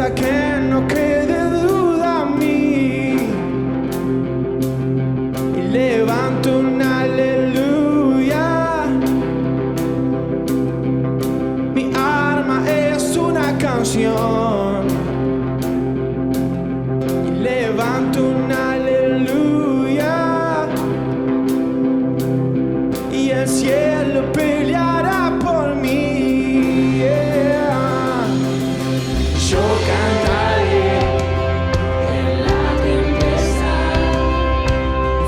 hasta que no quede duda en mí. Y levanto un aleluya. Mi arma es una canción. Y levanto un aleluya. Y el cielo peleará por mí. Yeah. Yo cantaré en la tempestad,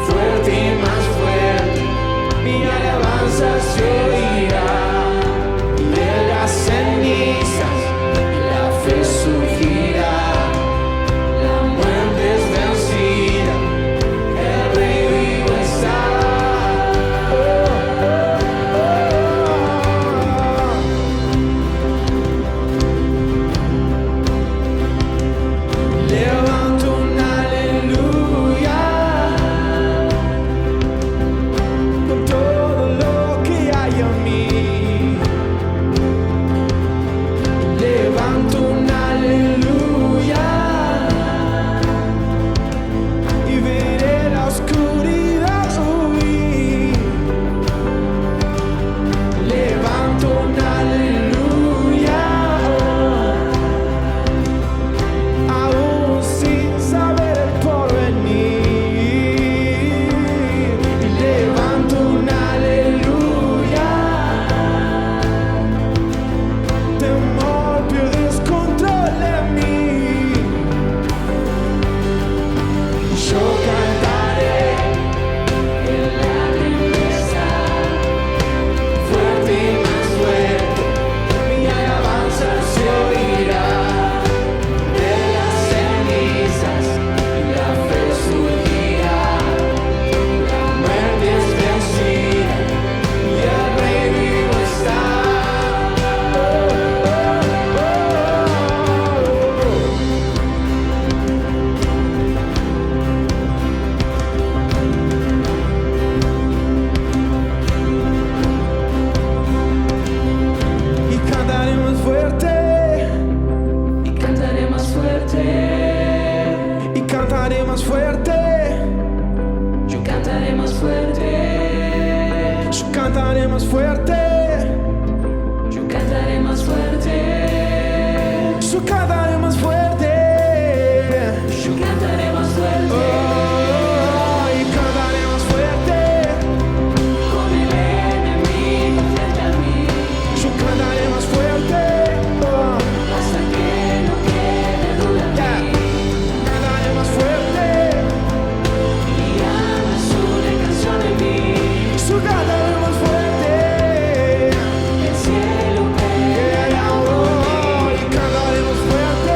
fuerte y más fuerte, mi alabanza se oirá. De las cenizas la fe surgirá, la muerte es vencida, el Rey vivo está. Levanto un aleluya con todo lo que hay en mí. Levanto un aleluya y veré la oscuridad huir. Levanto un aleluya aún sin saber el porvenir. Y levanto un aleluya. Temor pierdes control de mí. Yo cantaré en la tempestad, fuerte y más fuerte, mi alabanza se oirá. De las cenizas la fe surgirá, la muerte es vencida y el Rey vivo está. Y cantaré más fuerte, y cantaré más fuerte, y cantaré más fuerte. Yo cantaré más fuerte, yo cantaré más fuerte, yo cantaré más fuerte, yo cantaré más fuerte, yo cantaré más fuerte. Oh, y cantaré más fuerte. Con el enemigo frente a mí. Yo cantaré más fuerte. Oh. Hasta que no quede duda en mí. Cantaré más fuerte. Mi alma es una canción en mí. Yo cantaré más fuerte. El cielo peleará por mí. Y cantaré más fuerte.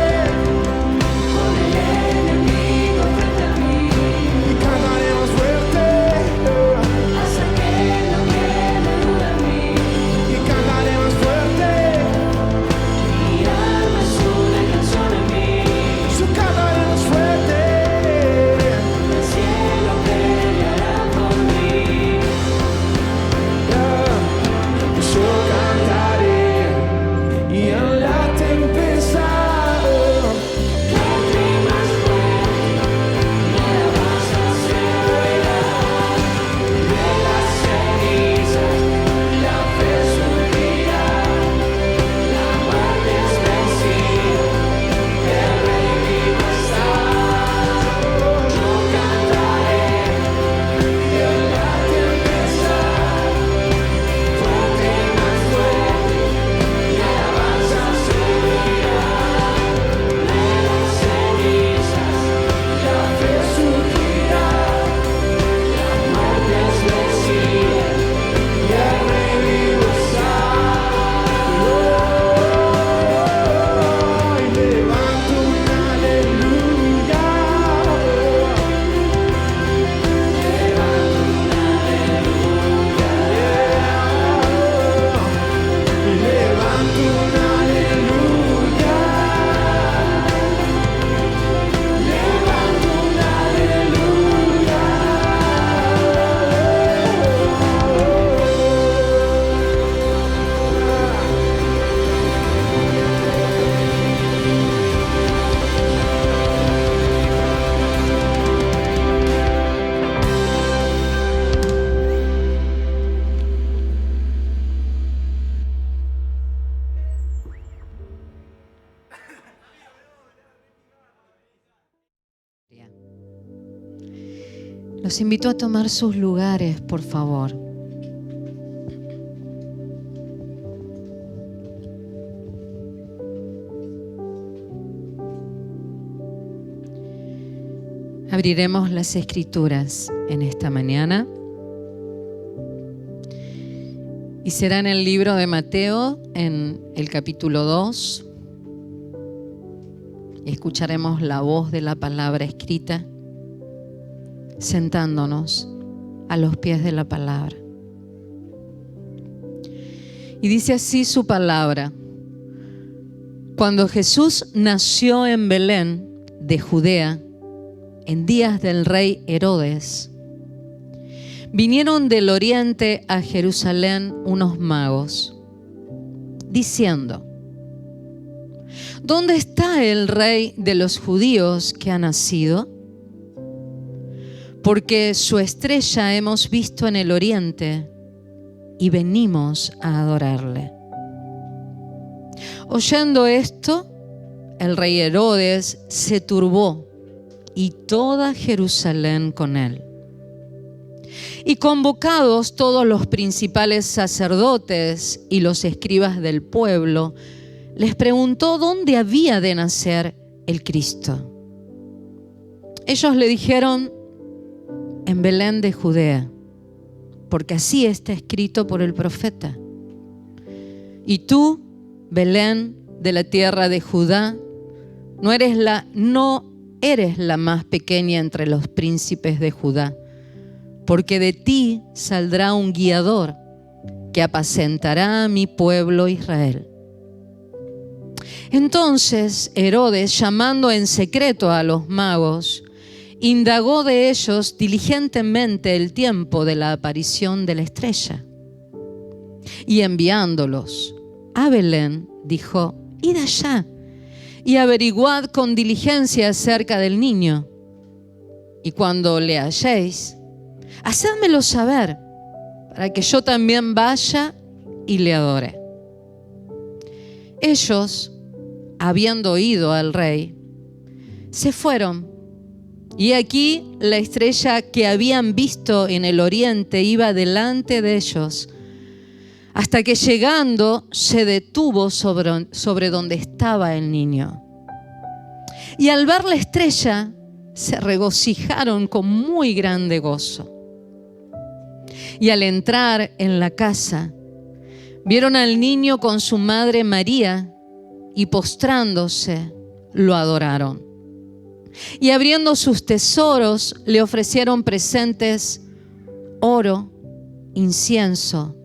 Los invito a tomar sus lugares, por favor. Abriremos las Escrituras en esta mañana y será en el libro de Mateo, en el capítulo 2. Escucharemos la voz de la palabra escrita, sentándonos a los pies de la palabra. Y dice así su palabra: cuando Jesús nació en Belén de Judea, en días del rey Herodes, vinieron del oriente a Jerusalén unos magos, diciendo: ¿dónde está el rey de los judíos que ha nacido? Porque su estrella hemos visto en el oriente y venimos a adorarle. Oyendo esto, el rey Herodes se turbó y toda Jerusalén con él. Y convocados todos los principales sacerdotes y los escribas del pueblo, les preguntó dónde había de nacer el Cristo. Ellos le dijeron: en Belén de Judea, porque así está escrito por el profeta. Y tú, Belén de la tierra de Judá, no eres la más pequeña entre los príncipes de Judá, porque de ti saldrá un guiador que apacentará a mi pueblo Israel. Entonces Herodes, llamando en secreto a los magos, indagó de ellos diligentemente el tiempo de la aparición de la estrella. Y enviándolos a Belén, dijo: id allá y averiguad con diligencia acerca del niño. Y cuando le halléis, hacedmelo saber, para que yo también vaya y le adore. Ellos, habiendo oído al rey, se fueron. Y aquí la estrella que habían visto en el oriente iba delante de ellos, hasta que llegando se detuvo sobre donde estaba el niño. Y al ver la estrella se regocijaron con muy grande gozo. Y al entrar en la casa, vieron al niño con su madre María, y postrándose lo adoraron. Y abriendo sus tesoros le ofrecieron presentes: oro, incienso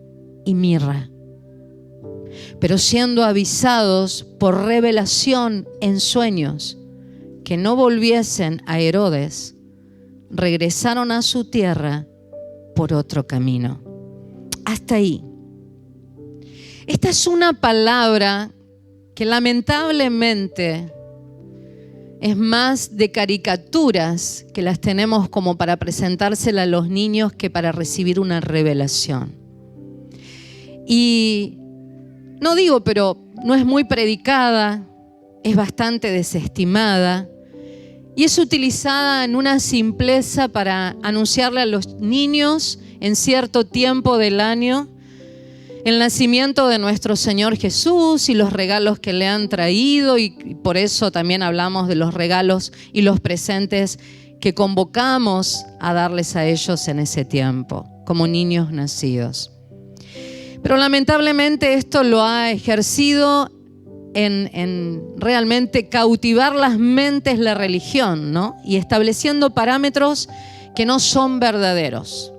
y mirra. Pero siendo avisados por revelación en sueños que no volviesen a Herodes, regresaron a su tierra por otro camino. Hasta ahí. Esta es una palabra que lamentablemente es más de caricaturas que las tenemos como para presentársela a los niños que para recibir una revelación. Y no digo, pero no es muy predicada, es bastante desestimada y es utilizada en una simpleza para anunciarle a los niños en cierto tiempo del año el nacimiento de nuestro Señor Jesús y los regalos que le han traído, y por eso también hablamos de los regalos y los presentes que convocamos a darles a ellos en ese tiempo, como niños nacidos. Pero lamentablemente esto lo ha ejercido en realmente cautivar las mentes la religión, ¿no? Y estableciendo parámetros que no son verdaderos.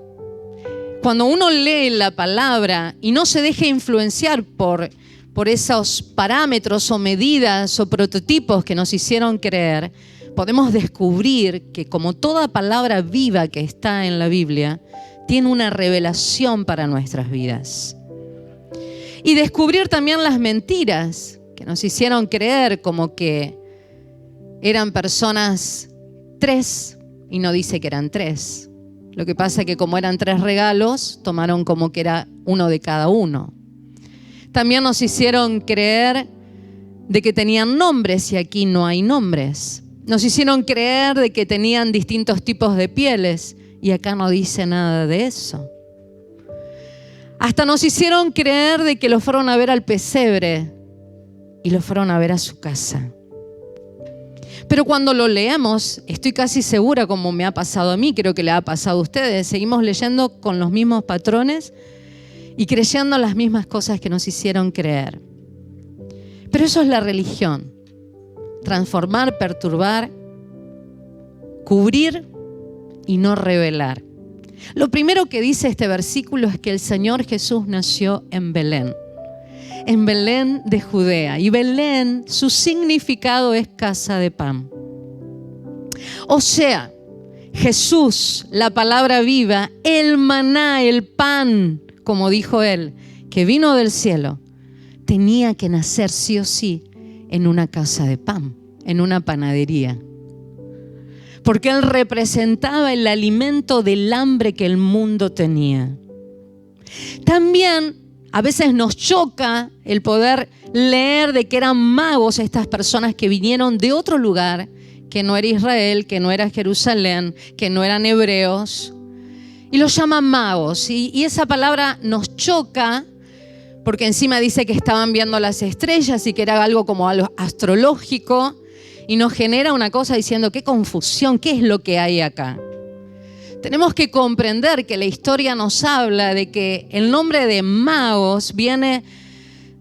Cuando uno lee la palabra y no se deja influenciar por esos parámetros o medidas o prototipos que nos hicieron creer, podemos descubrir que, como toda palabra viva que está en la Biblia, tiene una revelación para nuestras vidas. Y descubrir también las mentiras que nos hicieron creer, como que eran personas 3, y no dice que eran 3. Lo que pasa es que como eran 3 regalos, tomaron como que era uno de cada uno. También nos hicieron creer de que tenían nombres y aquí no hay nombres. Nos hicieron creer de que tenían distintos tipos de pieles Y acá no dice nada de eso. Hasta nos hicieron creer de que lo fueron a ver al pesebre y lo fueron a ver a su casa. Pero cuando lo leemos, estoy casi segura, como me ha pasado a mí, creo que le ha pasado a ustedes, seguimos leyendo con los mismos patrones y creyendo las mismas cosas que nos hicieron creer. Pero eso es la religión. Transformar, perturbar, cubrir y no revelar. Lo primero que dice este versículo es que el Señor Jesús nació en Belén de Judea. Y Belén, su significado es casa de pan. O sea, Jesús, la palabra viva, el maná, el pan, como dijo él, que vino del cielo, tenía que nacer sí o sí en una casa de pan, en una panadería. Porque él representaba el alimento del hambre que el mundo tenía. También a veces nos choca el poder leer de que eran magos estas personas que vinieron de otro lugar, que no era Israel, que no era Jerusalén, que no eran hebreos, y los llaman magos. Y esa palabra nos choca porque encima dice que estaban viendo las estrellas y que era algo como algo astrológico, y nos genera una cosa diciendo, qué confusión, ¿qué es lo que hay acá? Tenemos que comprender que la historia nos habla de que el nombre de magos viene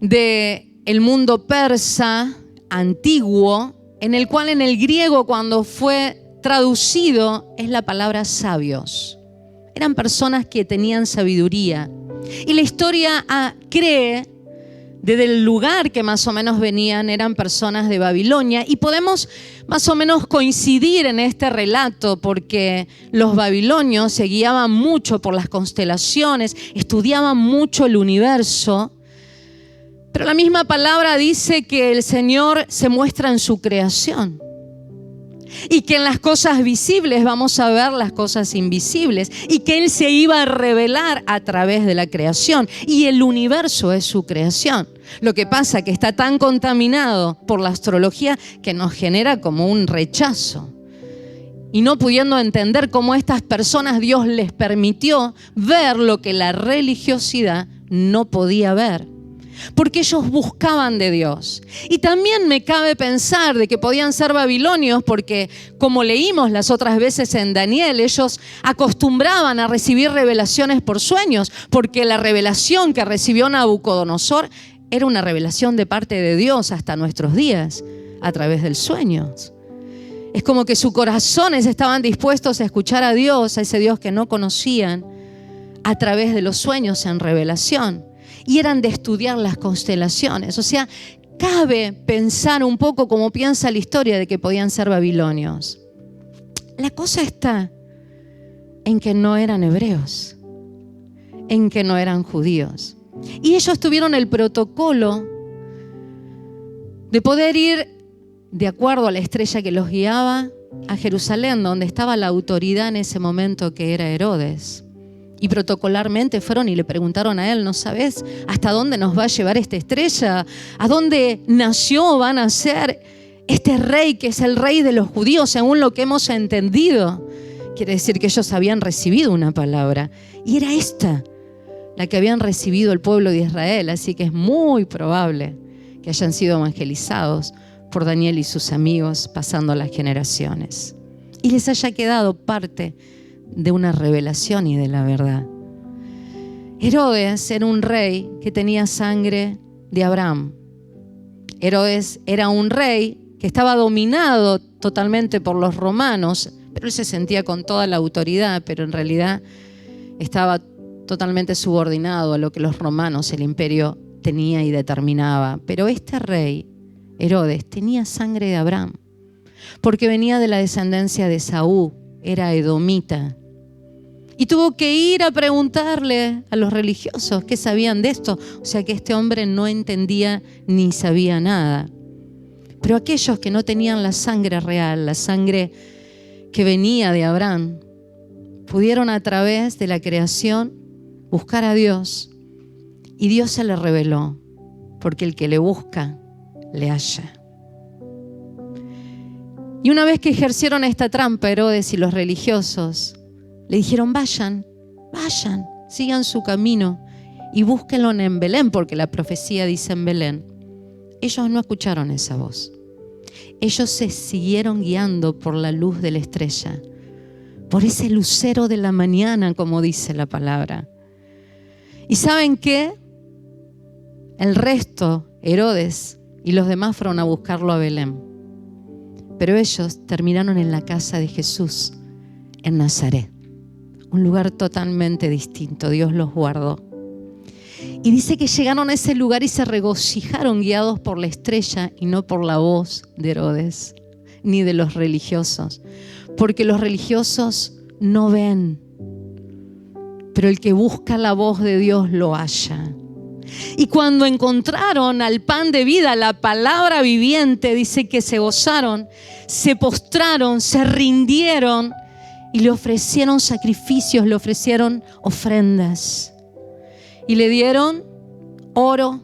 del mundo persa antiguo, en el cual en el griego cuando fue traducido es la palabra sabios. Eran personas que tenían sabiduría. Y la historia cree, desde el lugar que más o menos venían, eran personas de Babilonia, y podemos más o menos coincidir en este relato porque los babilonios se guiaban mucho por las constelaciones, estudiaban mucho el universo, pero la misma palabra dice que el Señor se muestra en su creación y que en las cosas visibles vamos a ver las cosas invisibles y que Él se iba a revelar a través de la creación, y el universo es su creación. Lo que pasa es que está tan contaminado por la astrología que nos genera como un rechazo. Y no pudiendo entender cómo estas personas Dios les permitió ver lo que la religiosidad no podía ver. Porque ellos buscaban de Dios. Y también me cabe pensar de que podían ser babilonios porque, como leímos las otras veces en Daniel, ellos acostumbraban a recibir revelaciones por sueños, porque la revelación que recibió Nabucodonosor era una revelación de parte de Dios hasta nuestros días, a través del sueño. Es como que sus corazones estaban dispuestos a escuchar a Dios, a ese Dios que no conocían, a través de los sueños en revelación. Y eran de estudiar las constelaciones. O sea, cabe pensar un poco como piensa la historia de que podían ser babilonios. La cosa está en que no eran hebreos, en que no eran judíos. Y ellos tuvieron el protocolo de poder ir, de acuerdo a la estrella que los guiaba, a Jerusalén, donde estaba la autoridad en ese momento, que era Herodes. Y protocolarmente fueron y le preguntaron a él, ¿no sabes hasta dónde nos va a llevar esta estrella? ¿A dónde nació, va a nacer este rey que es el rey de los judíos, según lo que hemos entendido? Quiere decir que ellos habían recibido una palabra. Y era esta la que habían recibido el pueblo de Israel. Así que es muy probable que hayan sido evangelizados por Daniel y sus amigos pasando las generaciones. Y les haya quedado parte de una revelación y de la verdad. Herodes era un rey que tenía sangre de Abraham. Herodes era un rey que estaba dominado totalmente por los romanos, pero él se sentía con toda la autoridad, pero en realidad estaba totalmente subordinado a lo que los romanos, el imperio, tenía y determinaba. Pero este rey, Herodes, tenía sangre de Abraham, porque venía de la descendencia de Saúl, era edomita. Y tuvo que ir a preguntarle a los religiosos qué sabían de esto. O sea que este hombre no entendía ni sabía nada. Pero aquellos que no tenían la sangre real, la sangre que venía de Abraham, pudieron a través de la creación buscar a Dios. Y Dios se le reveló, porque el que le busca, le halla. Y una vez que ejercieron esta trampa, Herodes y los religiosos, le dijeron, vayan, sigan su camino y búsquenlo en Belén, porque la profecía dice en Belén. Ellos no escucharon esa voz. Ellos se siguieron guiando por la luz de la estrella, por ese lucero de la mañana, como dice la palabra. ¿Y saben qué? El resto, Herodes y los demás, fueron a buscarlo a Belén. Pero ellos terminaron en la casa de Jesús, en Nazaret. Un lugar totalmente distinto. Dios los guardó. Y dice que llegaron a ese lugar y se regocijaron guiados por la estrella y no por la voz de Herodes ni de los religiosos. Porque los religiosos no ven, pero el que busca la voz de Dios lo halla. Y cuando encontraron al pan de vida, la palabra viviente, dice que se gozaron, se postraron, se rindieron y le ofrecieron sacrificios, le ofrecieron ofrendas. Y le dieron oro,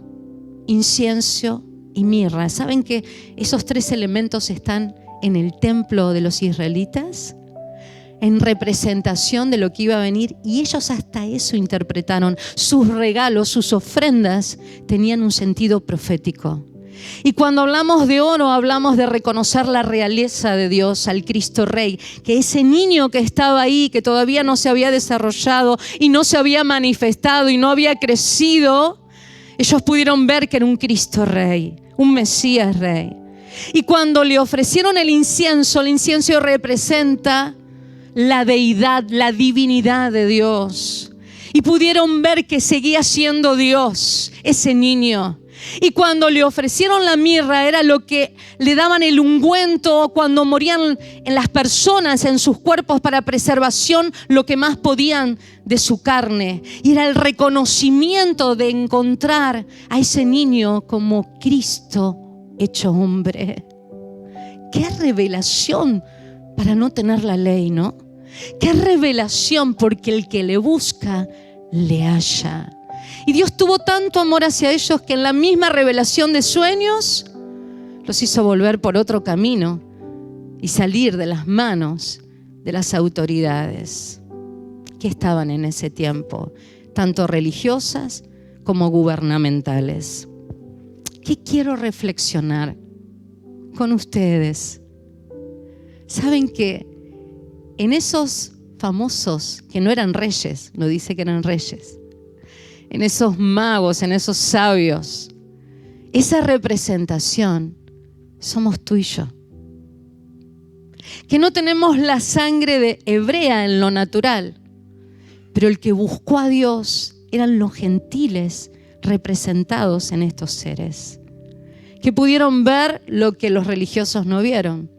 incienso y mirra. ¿Saben que esos 3 elementos están en el templo de los israelitas? En representación de lo que iba a venir, y ellos hasta eso interpretaron. Sus regalos, sus ofrendas tenían un sentido profético. Y cuando hablamos de oro, hablamos de reconocer la realeza de Dios, al Cristo Rey, que ese niño que estaba ahí, que todavía no se había desarrollado y no se había manifestado y no había crecido, ellos pudieron ver que era un Cristo Rey, un Mesías Rey. Y cuando le ofrecieron el incienso representa la deidad, la divinidad de Dios. Y pudieron ver que seguía siendo Dios, ese niño. Y cuando le ofrecieron la mirra, era lo que le daban el ungüento cuando morían en las personas, en sus cuerpos, para preservación, lo que más podían de su carne. Y era el reconocimiento de encontrar a ese niño como Cristo hecho hombre. ¡Qué revelación para no tener la ley!, ¿no? ¡Qué revelación! Porque el que le busca, le halla. Y Dios tuvo tanto amor hacia ellos que en la misma revelación de sueños los hizo volver por otro camino y salir de las manos de las autoridades que estaban en ese tiempo, tanto religiosas como gubernamentales. ¿Qué quiero reflexionar con ustedes? ¿Saben que en esos famosos que no eran reyes, no dice que eran reyes, en esos magos, en esos sabios, esa representación somos tú y yo? Que no tenemos la sangre de hebrea en lo natural, pero el que buscó a Dios eran los gentiles representados en estos seres, que pudieron ver lo que los religiosos no vieron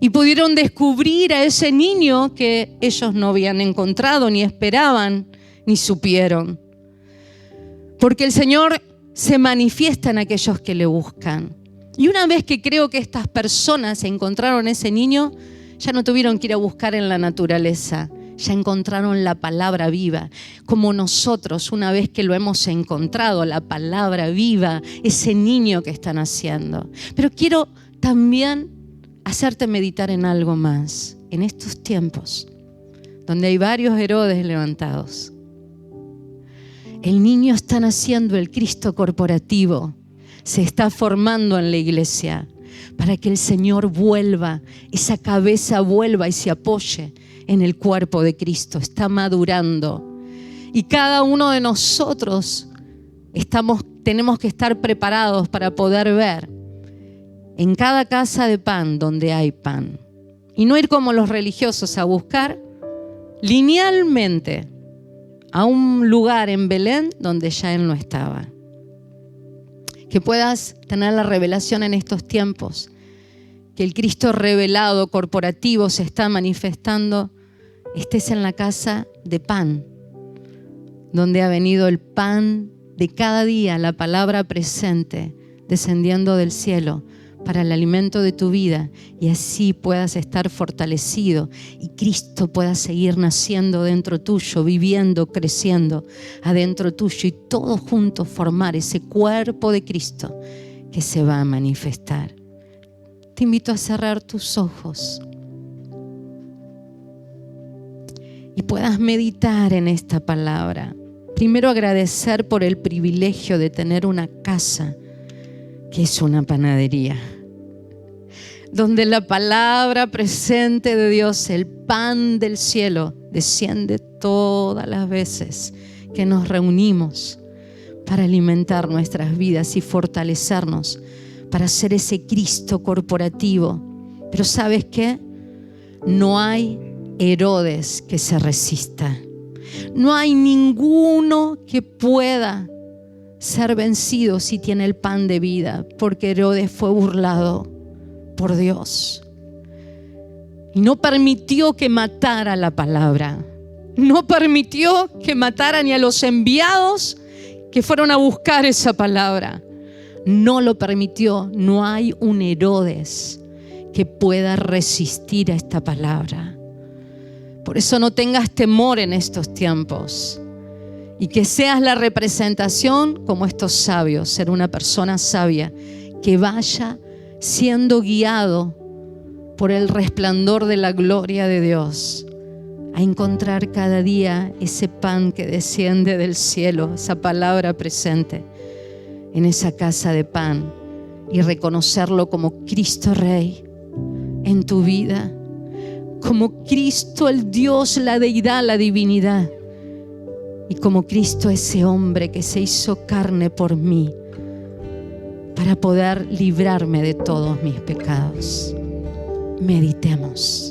y pudieron descubrir a ese niño que ellos no habían encontrado, ni esperaban, ni supieron. Porque el Señor se manifiesta en aquellos que le buscan. Y una vez que creo que estas personas encontraron ese niño, ya no tuvieron que ir a buscar en la naturaleza, ya encontraron la palabra viva. Como nosotros, una vez que lo hemos encontrado, la palabra viva, ese niño que están haciendo. Pero quiero también hacerte meditar en algo más. En estos tiempos, donde hay varios Herodes levantados, el niño está naciendo, el Cristo corporativo se está formando en la iglesia para que el Señor vuelva, esa cabeza vuelva y se apoye en el cuerpo de Cristo. Está madurando y cada uno de nosotros tenemos que estar preparados para poder ver en cada casa de pan donde hay pan y no ir como los religiosos a buscar linealmente a un lugar en Belén donde ya Él no estaba. Que puedas tener la revelación en estos tiempos, que el Cristo revelado, corporativo, se está manifestando. Estés en la casa de pan, donde ha venido el pan de cada día, la palabra presente, descendiendo del cielo para el alimento de tu vida, y así puedas estar fortalecido y Cristo pueda seguir naciendo dentro tuyo, viviendo, creciendo adentro tuyo, y todos juntos formar ese cuerpo de Cristo que se va a manifestar. Te invito a cerrar tus ojos y puedas meditar en esta palabra. Primero, agradecer por el privilegio de tener una casa que es una panadería, donde la palabra presente de Dios, el pan del cielo, desciende todas las veces que nos reunimos para alimentar nuestras vidas y fortalecernos para ser ese Cristo corporativo. Pero ¿sabes qué? No hay Herodes que se resista. No hay ninguno que pueda ser vencido si tiene el pan de vida, porque Herodes fue burlado por Dios y no permitió que matara la palabra. No permitió que matara ni a los enviados que fueron a buscar esa palabra. No lo permitió. No hay un Herodes que pueda resistir a esta palabra. Por eso no tengas temor en estos tiempos y que seas la representación como estos sabios, ser una persona sabia que vaya siendo guiado por el resplandor de la gloria de Dios a encontrar cada día ese pan que desciende del cielo, esa palabra presente en esa casa de pan, y reconocerlo como Cristo Rey en tu vida, como Cristo el Dios, la deidad, la divinidad, y como Cristo ese hombre que se hizo carne por mí para poder librarme de todos mis pecados. Meditemos.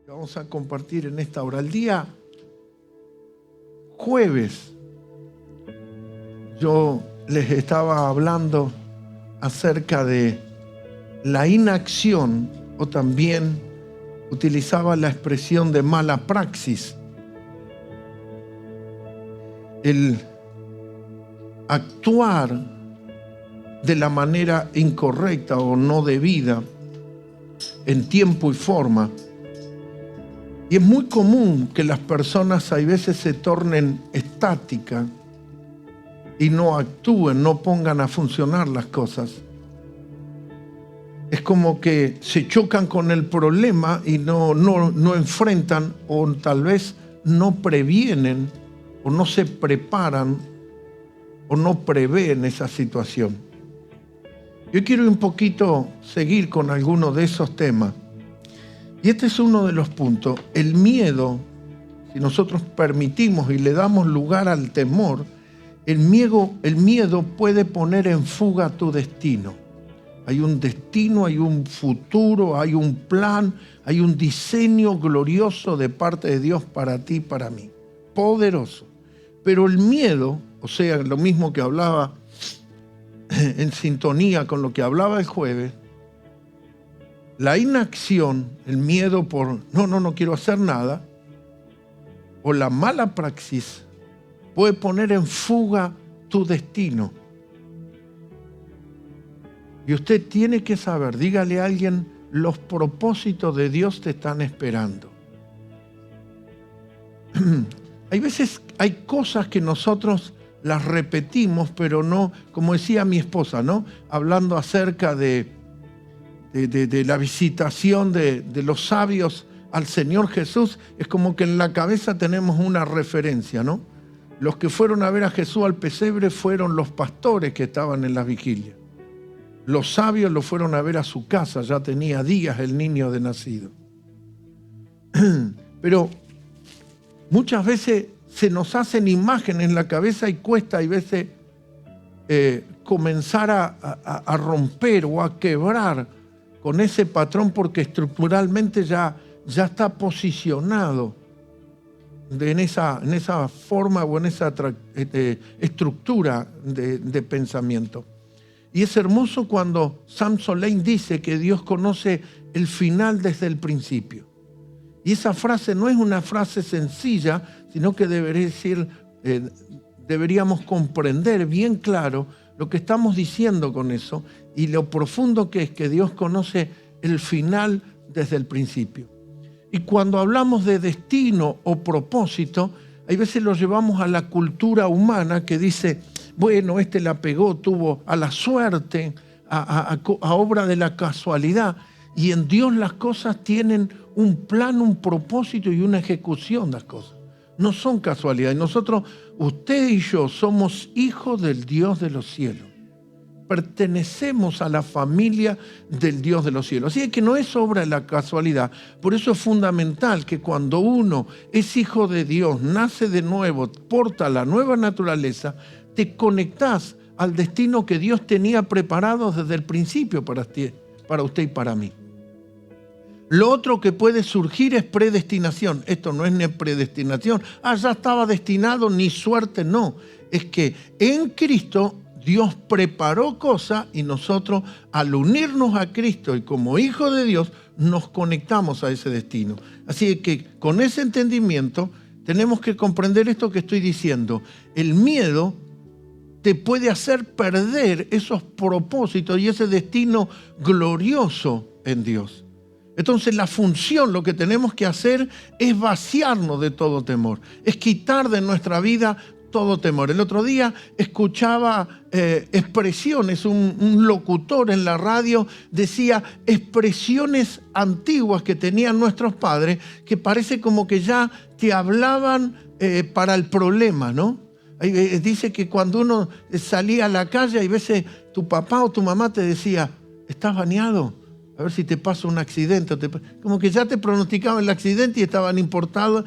Vamos a compartir en esta hora. El día jueves yo les estaba hablando acerca de la inacción, o también utilizaba la expresión de mala praxis. El actuar de la manera incorrecta o no debida en tiempo y forma. Y es muy común que las personas a veces se tornen estáticas y no actúen, no pongan a funcionar las cosas. Es como que se chocan con el problema y no enfrentan, o tal vez no previenen, o no se preparan, o no prevén esa situación. Yo quiero un poquito seguir con algunos de esos temas. Y este es uno de los puntos. El miedo, si nosotros permitimos y le damos lugar al temor, el miedo puede poner en fuga tu destino. Hay un destino, hay un futuro, hay un plan, hay un diseño glorioso de parte de Dios para ti y para mí. Poderoso. Pero el miedo, o sea, lo mismo que hablaba en sintonía con lo que hablaba el jueves, la inacción, el miedo por no quiero hacer nada, o la mala praxis, puede poner en fuga tu destino. Y usted tiene que saber, dígale a alguien, los propósitos de Dios te están esperando. Hay veces, hay cosas que nosotros las repetimos, pero no, como decía mi esposa, ¿no? Hablando acerca de la visitación de los sabios al Señor Jesús, es como que en la cabeza tenemos una referencia, ¿no? Los que fueron a ver a Jesús al pesebre fueron los pastores que estaban en las vigilias. Los sabios lo fueron a ver a su casa, ya tenía días el niño de nacido. Pero muchas veces se nos hacen imágenes en la cabeza y cuesta a veces comenzar a romper o a quebrar con ese patrón porque estructuralmente ya está posicionado en esa forma o en esa estructura de pensamiento. Y es hermoso cuando Sam Soleil dice que Dios conoce el final desde el principio. Y esa frase no es una frase sencilla, sino que deberíamos comprender bien claro lo que estamos diciendo con eso y lo profundo que es que Dios conoce el final desde el principio. Y cuando hablamos de destino o propósito, hay veces lo llevamos a la cultura humana que dice, bueno, la pegó, tuvo a la suerte, a obra de la casualidad. Y en Dios las cosas tienen un plan, un propósito y una ejecución de las cosas. No son casualidades. Nosotros, usted y yo, somos hijos del Dios de los cielos. Pertenecemos a la familia del Dios de los cielos. Así que no es obra de la casualidad. Por eso es fundamental que cuando uno es hijo de Dios, nace de nuevo, porta la nueva naturaleza, te conectás al destino que Dios tenía preparado desde el principio para usted y para mí. Lo otro que puede surgir es predestinación. Esto no es ni predestinación. Ya estaba destinado, ni suerte, no. Es que en Cristo Dios preparó cosas y nosotros al unirnos a Cristo y como hijos de Dios nos conectamos a ese destino. Así que con ese entendimiento tenemos que comprender esto que estoy diciendo. El miedo te puede hacer perder esos propósitos y ese destino glorioso en Dios. Entonces la función, lo que tenemos que hacer es vaciarnos de todo temor, es quitar de nuestra vida todo temor. El otro día escuchaba expresiones, un locutor en la radio decía expresiones antiguas que tenían nuestros padres que parece como que ya te hablaban para el problema, ¿no? Dice que cuando uno salía a la calle, hay veces tu papá o tu mamá te decía, ¿estás bañado? A ver si te pasa un accidente. Como que ya te pronosticaban el accidente y estaban interesados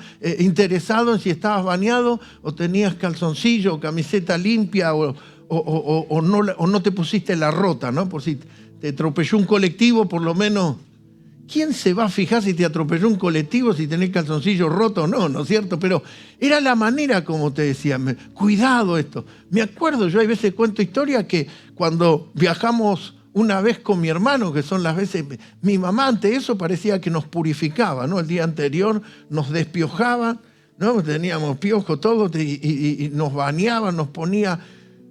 en si estabas bañado o tenías calzoncillo o camiseta limpia o no te pusiste la rota, ¿no? Por si te atropelló un colectivo, por lo menos. ¿Quién se va a fijar si te atropelló un colectivo, si tenés calzoncillo roto o no, ¿no es cierto? Pero era la manera como te decían, cuidado esto. Me acuerdo, yo hay veces cuento historias que cuando viajamos una vez con mi hermano, que son las veces, mi mamá ante eso parecía que nos purificaba, ¿no? El día anterior nos despiojaba, ¿no? Teníamos piojo todo y nos bañaban, nos ponía,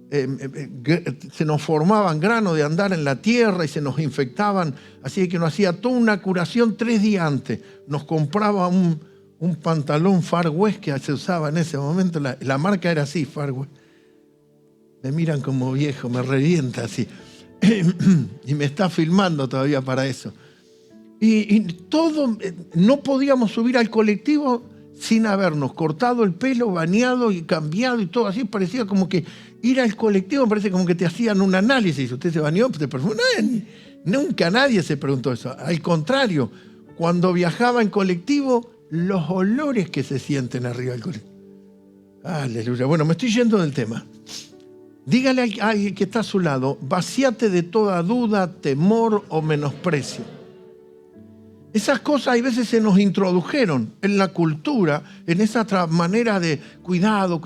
se nos formaban granos de andar en la tierra y se nos infectaban, así que nos hacía toda una curación 3 días antes. Nos compraba un pantalón Far West que se usaba en ese momento, la marca era así, Far West. Me miran como viejo, me revienta así. Y me está filmando todavía para eso. Y todo, no podíamos subir al colectivo sin habernos cortado el pelo, bañado y cambiado y todo así. Parecía como que ir al colectivo, parece como que te hacían un análisis. ¿Usted se bañó? ¿Te perfumó? Nunca nadie se preguntó eso. Al contrario, cuando viajaba en colectivo, los olores que se sienten arriba del colectivo. Aleluya. Bueno, me estoy yendo del tema. Dígale a alguien que está a su lado, vacíate de toda duda, temor o menosprecio. Esas cosas hay veces se nos introdujeron en la cultura, en esa manera de cuidado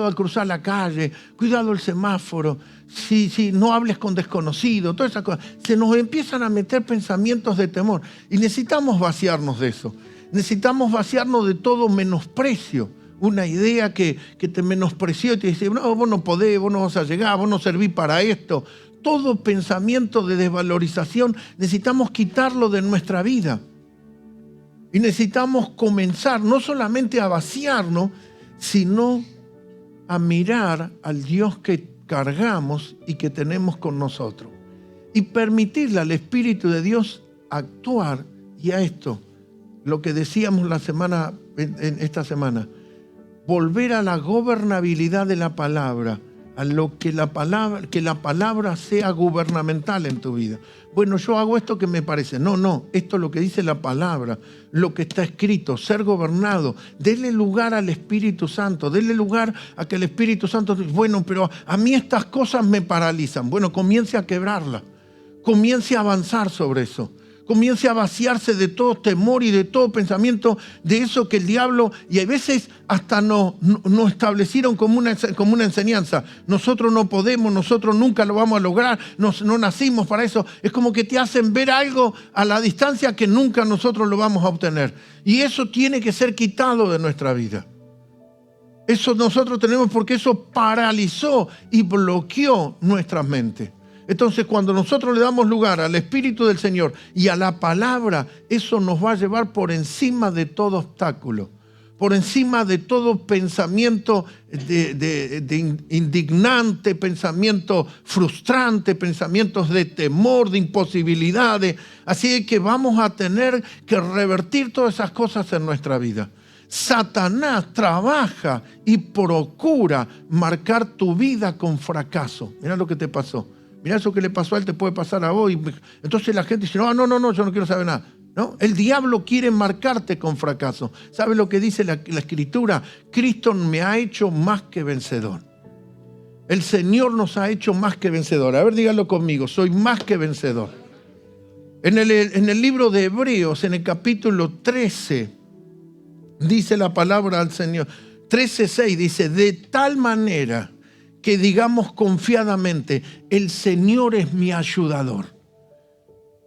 al cruzar la calle, cuidado el semáforo, si no hables con desconocidos, todas esas cosas. Se nos empiezan a meter pensamientos de temor y necesitamos vaciarnos de eso. Necesitamos vaciarnos de todo menosprecio. Una idea que te menospreció y te dice, no, vos no podés, vos no vas a llegar, vos no servís para esto. Todo pensamiento de desvalorización necesitamos quitarlo de nuestra vida. Y necesitamos comenzar no solamente a vaciarnos, sino a mirar al Dios que cargamos y que tenemos con nosotros. Y permitirle al Espíritu de Dios actuar. Y a esto, lo que decíamos esta semana, volver a la gobernabilidad de la palabra, a lo que la palabra sea gubernamental en tu vida. Bueno, yo hago esto que me parece. No, esto es lo que dice la palabra, lo que está escrito, ser gobernado. Denle lugar al Espíritu Santo, denle lugar a que el Espíritu Santo, bueno, pero a mí estas cosas me paralizan. Bueno, comience a quebrarlas, comience a avanzar sobre eso. Comience a vaciarse de todo temor y de todo pensamiento de eso que el diablo, y a veces hasta nos establecieron como una enseñanza. Nosotros no podemos, nosotros nunca lo vamos a lograr, no nacimos para eso. Es como que te hacen ver algo a la distancia que nunca nosotros lo vamos a obtener. Y eso tiene que ser quitado de nuestra vida. Eso nosotros tenemos, porque eso paralizó y bloqueó nuestras mentes. Entonces, cuando nosotros le damos lugar al Espíritu del Señor y a la palabra, eso nos va a llevar por encima de todo obstáculo, por encima de todo pensamiento indignante, pensamiento frustrante, pensamientos de temor, de imposibilidades. Así que vamos a tener que revertir todas esas cosas en nuestra vida. Satanás trabaja y procura marcar tu vida con fracaso. Mira lo que te pasó. Mirá, eso que le pasó a él te puede pasar a vos. Entonces la gente dice, no, yo no quiero saber nada. ¿No? El diablo quiere marcarte con fracaso. ¿Sabe lo que dice la Escritura? Cristo me ha hecho más que vencedor. El Señor nos ha hecho más que vencedor. A ver, díganlo conmigo, soy más que vencedor. En el libro de Hebreos, en el capítulo 13, dice la palabra del Señor. 13:6 dice, de tal manera que digamos confiadamente, el Señor es mi ayudador.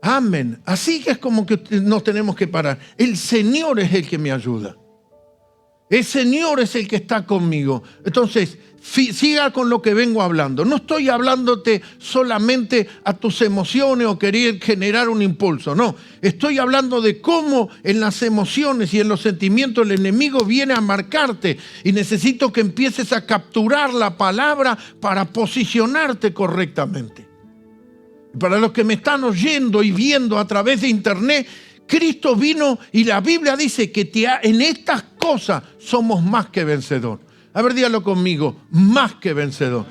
Amén. Así que es como que nos tenemos que parar. El Señor es el que me ayuda. El Señor es el que está conmigo. Entonces, siga con lo que vengo hablando. No estoy hablándote solamente a tus emociones o querer generar un impulso. No, estoy hablando de cómo en las emociones y en los sentimientos el enemigo viene a marcarte. Y necesito que empieces a capturar la palabra para posicionarte correctamente. Para los que me están oyendo y viendo a través de internet, Cristo vino y la Biblia dice que en estas cosas somos más que vencedor. A ver, dígalo conmigo, más que vencedor.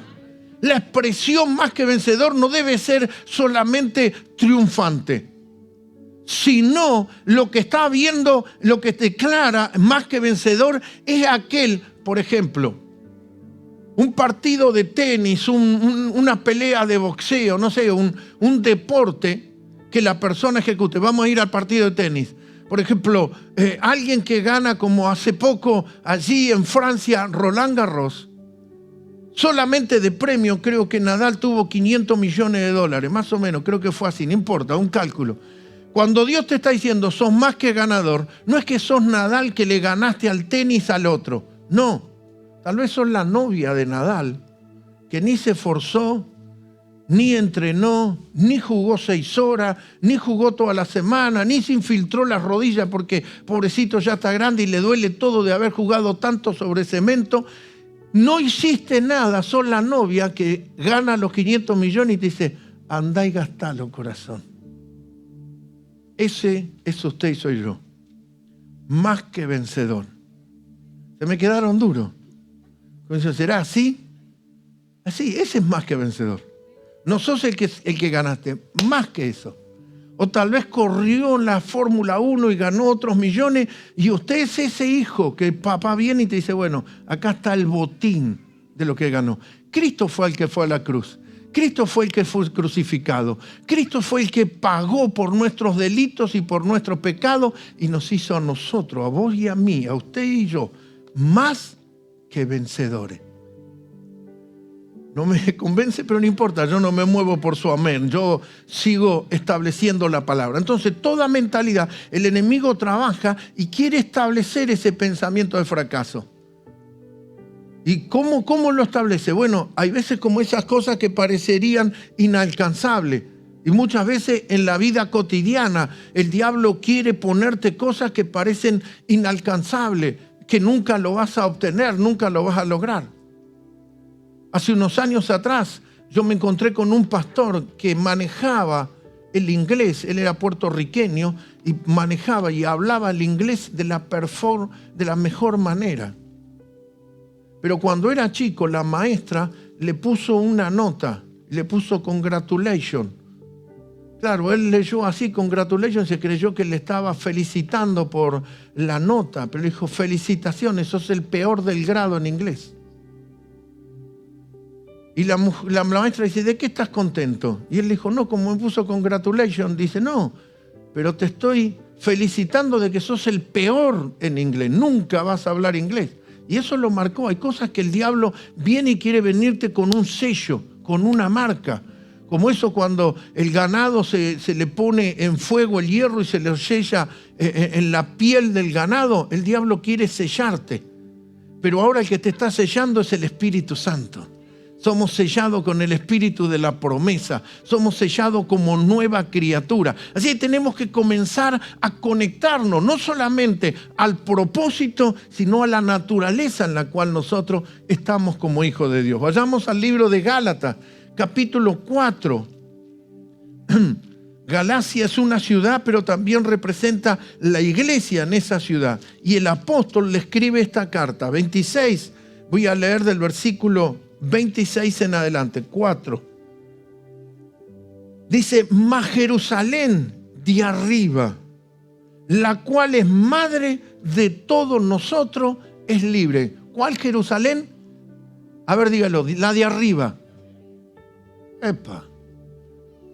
La expresión más que vencedor no debe ser solamente triunfante, sino lo que está viendo, lo que declara más que vencedor es aquel, por ejemplo, un partido de tenis, una pelea de boxeo, no sé, un deporte que la persona ejecute. Vamos a ir al partido de tenis. Por ejemplo, alguien que gana como hace poco allí en Francia, Roland Garros, solamente de premio creo que Nadal tuvo $500 millones, más o menos, creo que fue así, no importa, un cálculo. Cuando Dios te está diciendo, sos más que ganador, no es que sos Nadal que le ganaste al tenis al otro, no. Tal vez sos la novia de Nadal, que ni se esforzó, ni entrenó, ni jugó 6 horas, ni jugó toda la semana, ni se infiltró las rodillas porque pobrecito ya está grande y le duele todo de haber jugado tanto sobre cemento. No hiciste nada, sos la novia que gana los 500 millones y te dice, andá y gastalo, corazón. Ese es usted y soy yo. Más que vencedor. Se me quedaron duros. ¿Será así? Así, ese es más que vencedor. No sos el que ganaste, más que eso. O tal vez corrió en la Fórmula 1 y ganó otros millones y usted es ese hijo que el papá viene y te dice, bueno, acá está el botín de lo que ganó. Cristo fue el que fue a la cruz. Cristo fue el que fue crucificado. Cristo fue el que pagó por nuestros delitos y por nuestros pecados y nos hizo a nosotros, a vos y a mí, a usted y yo, más que vencedores. No me convence, pero no importa, yo no me muevo por su amén, yo sigo estableciendo la palabra. Entonces, toda mentalidad, el enemigo trabaja y quiere establecer ese pensamiento de fracaso. ¿Y cómo lo establece? Bueno, hay veces como esas cosas que parecerían inalcanzables. Y muchas veces en la vida cotidiana el diablo quiere ponerte cosas que parecen inalcanzables, que nunca lo vas a obtener, nunca lo vas a lograr. Hace unos años atrás yo me encontré con un pastor que manejaba el inglés, él era puertorriqueño y manejaba y hablaba el inglés de la mejor manera. Pero cuando era chico, la maestra le puso una nota, le puso congratulations. Claro, él leyó así, congratulations, se creyó que le estaba felicitando por la nota, pero dijo, felicitaciones, sos el peor del grado en inglés. Y la maestra dice, ¿de qué estás contento? Y él dijo, no, como me puso congratulations, dice, no, pero te estoy felicitando de que sos el peor en inglés, nunca vas a hablar inglés. Y eso lo marcó. Hay cosas que el diablo viene y quiere venirte con un sello, con una marca. Como eso cuando el ganado se le pone en fuego el hierro y se le sella en la piel del ganado, el diablo quiere sellarte. Pero ahora el que te está sellando es el Espíritu Santo. Somos sellados con el espíritu de la promesa. Somos sellados como nueva criatura. Así que tenemos que comenzar a conectarnos, no solamente al propósito, sino a la naturaleza en la cual nosotros estamos como hijos de Dios. Vayamos al libro de Gálatas, capítulo 4. Galacia es una ciudad, pero también representa la iglesia en esa ciudad. Y el apóstol le escribe esta carta, 26. Voy a leer del versículo 26 en adelante, 4. Dice, mas Jerusalén de arriba, la cual es madre de todos nosotros, es libre. ¿Cuál Jerusalén? A ver, dígalo, la de arriba. Epa,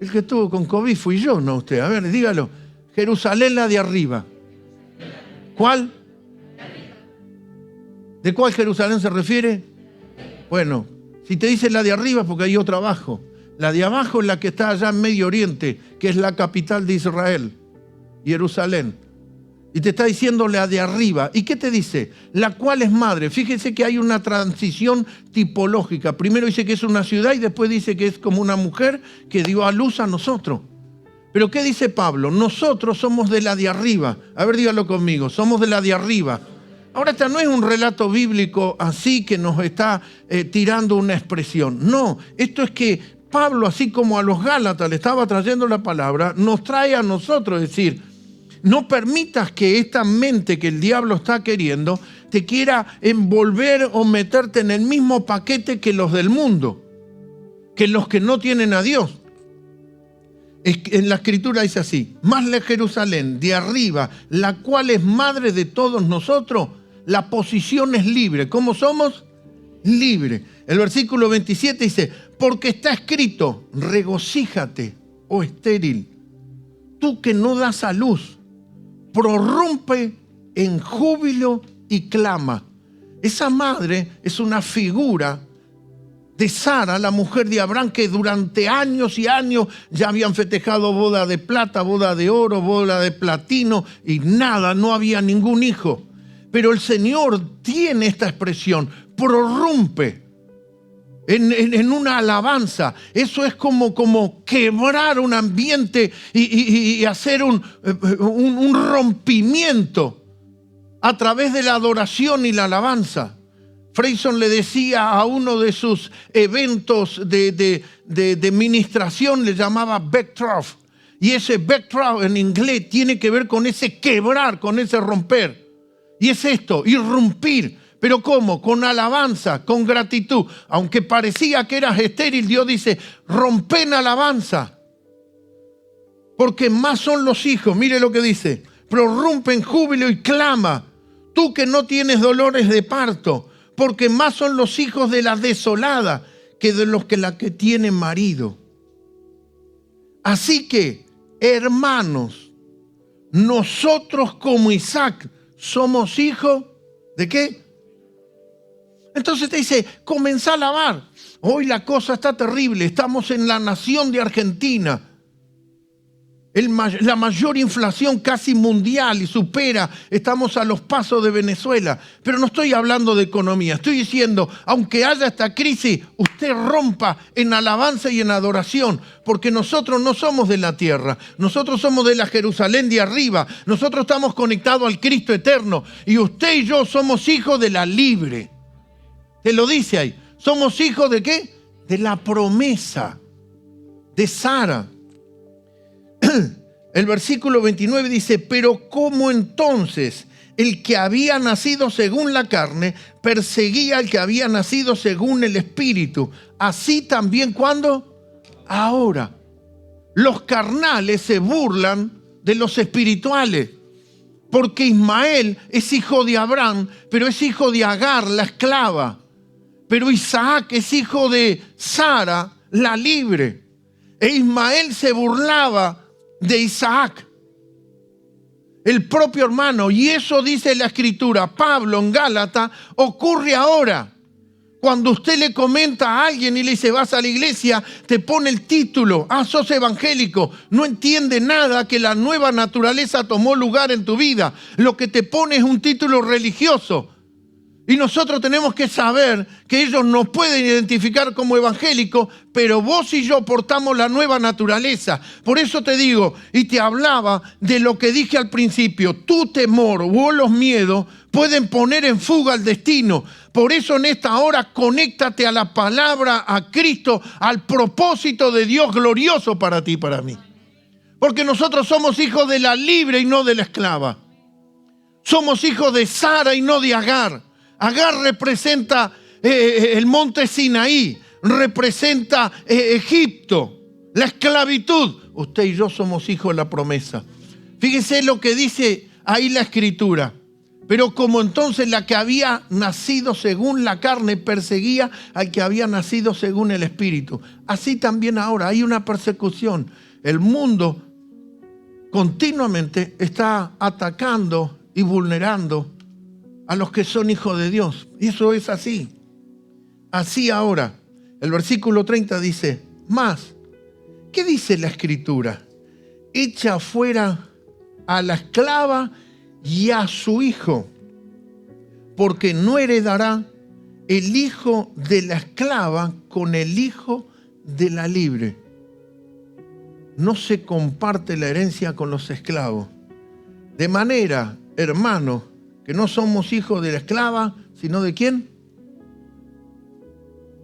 el que estuvo con COVID fui yo, no usted. A ver, dígalo, Jerusalén la de arriba. ¿Cuál? ¿De cuál Jerusalén se refiere? Bueno, si te dice la de arriba, porque hay otra abajo. La de abajo es la que está allá en Medio Oriente, que es la capital de Israel, Jerusalén. Y te está diciendo la de arriba. ¿Y qué te dice? La cual es madre. Fíjese que hay una transición tipológica. Primero dice que es una ciudad y después dice que es como una mujer que dio a luz a nosotros. Pero ¿qué dice Pablo? Nosotros somos de la de arriba. A ver, dígalo conmigo. Somos de la de arriba. Ahora, esta no es un relato bíblico así que nos está tirando una expresión. No, esto es que Pablo, así como a los Gálatas le estaba trayendo la palabra, nos trae a nosotros, es decir, no permitas que esta mente que el diablo está queriendo te quiera envolver o meterte en el mismo paquete que los del mundo, que los que no tienen a Dios. En la escritura dice así, más la Jerusalén de arriba, la cual es madre de todos nosotros, la posición es libre. ¿Cómo somos? Libre. El versículo 27 dice, porque está escrito, regocíjate, oh estéril, tú que no das a luz, prorrumpe en júbilo y clama. Esa madre es una figura de Sara, la mujer de Abraham, que durante años y años ya habían festejado boda de plata, boda de oro, boda de platino y nada, no había ningún hijo. Pero el Señor tiene esta expresión, prorrumpe en una alabanza. Eso es como quebrar un ambiente y hacer un rompimiento a través de la adoración y la alabanza. Freyson le decía a uno de sus eventos de ministración, le llamaba backtrough. Y ese backtrough en inglés tiene que ver con ese quebrar, con ese romper. Y es esto, irrumpir. ¿Pero cómo? Con alabanza, con gratitud. Aunque parecía que eras estéril, Dios dice, rompe en alabanza. Porque más son los hijos, mire lo que dice, prorrumpe en júbilo y clama. Tú que no tienes dolores de parto, porque más son los hijos de la desolada que de los que la que tiene marido. Así que, hermanos, nosotros como Isaac somos hijos ¿de qué? Entonces te dice, comenzá a alabar. Hoy la cosa está terrible, estamos en la nación de Argentina. La mayor inflación casi mundial y supera, estamos a los pasos de Venezuela. Pero no estoy hablando de economía, estoy diciendo, aunque haya esta crisis, usted rompa en alabanza y en adoración, porque nosotros no somos de la tierra, nosotros somos de la Jerusalén de arriba, nosotros estamos conectados al Cristo eterno y usted y yo somos hijos de la libre. Te lo dice ahí, somos hijos de ¿qué? De la promesa de Sara. El versículo 29 dice, pero ¿cómo entonces el que había nacido según la carne perseguía al que había nacido según el Espíritu. Así también, ¿cuándo? Ahora. Los carnales se burlan de los espirituales. Porque Ismael es hijo de Abraham, pero es hijo de Agar, la esclava. Pero Isaac es hijo de Sara, la libre. E Ismael se burlaba de Isaac, el propio hermano. Y eso dice la Escritura. Pablo en Gálatas ocurre ahora. Cuando usted le comenta a alguien y le dice, vas a la iglesia, te pone el título, sos evangélico. No entiende nada que la nueva naturaleza tomó lugar en tu vida. Lo que te pone es un título religioso. Y nosotros tenemos que saber que ellos nos pueden identificar como evangélicos, pero vos y yo portamos la nueva naturaleza. Por eso te digo, y te hablaba de lo que dije al principio, tu temor o los miedos pueden poner en fuga el destino. Por eso en esta hora conéctate a la palabra, a Cristo, al propósito de Dios glorioso para ti y para mí. Porque nosotros somos hijos de la libre y no de la esclava. Somos hijos de Sara y no de Agar. Agar representa el monte Sinaí, representa Egipto, la esclavitud. Usted y yo somos hijos de la promesa. Fíjese lo que dice ahí la Escritura. Pero como entonces la que había nacido según la carne perseguía al que había nacido según el Espíritu. Así también ahora hay una persecución. El mundo continuamente está atacando y vulnerando a los que son hijos de Dios. Y eso es así. Así ahora. El versículo 30 dice, más, ¿qué dice la Escritura? Echa fuera a la esclava y a su hijo, porque no heredará el hijo de la esclava con el hijo de la libre. No se comparte la herencia con los esclavos. De manera, hermano, que no somos hijos de la esclava, sino ¿de quién?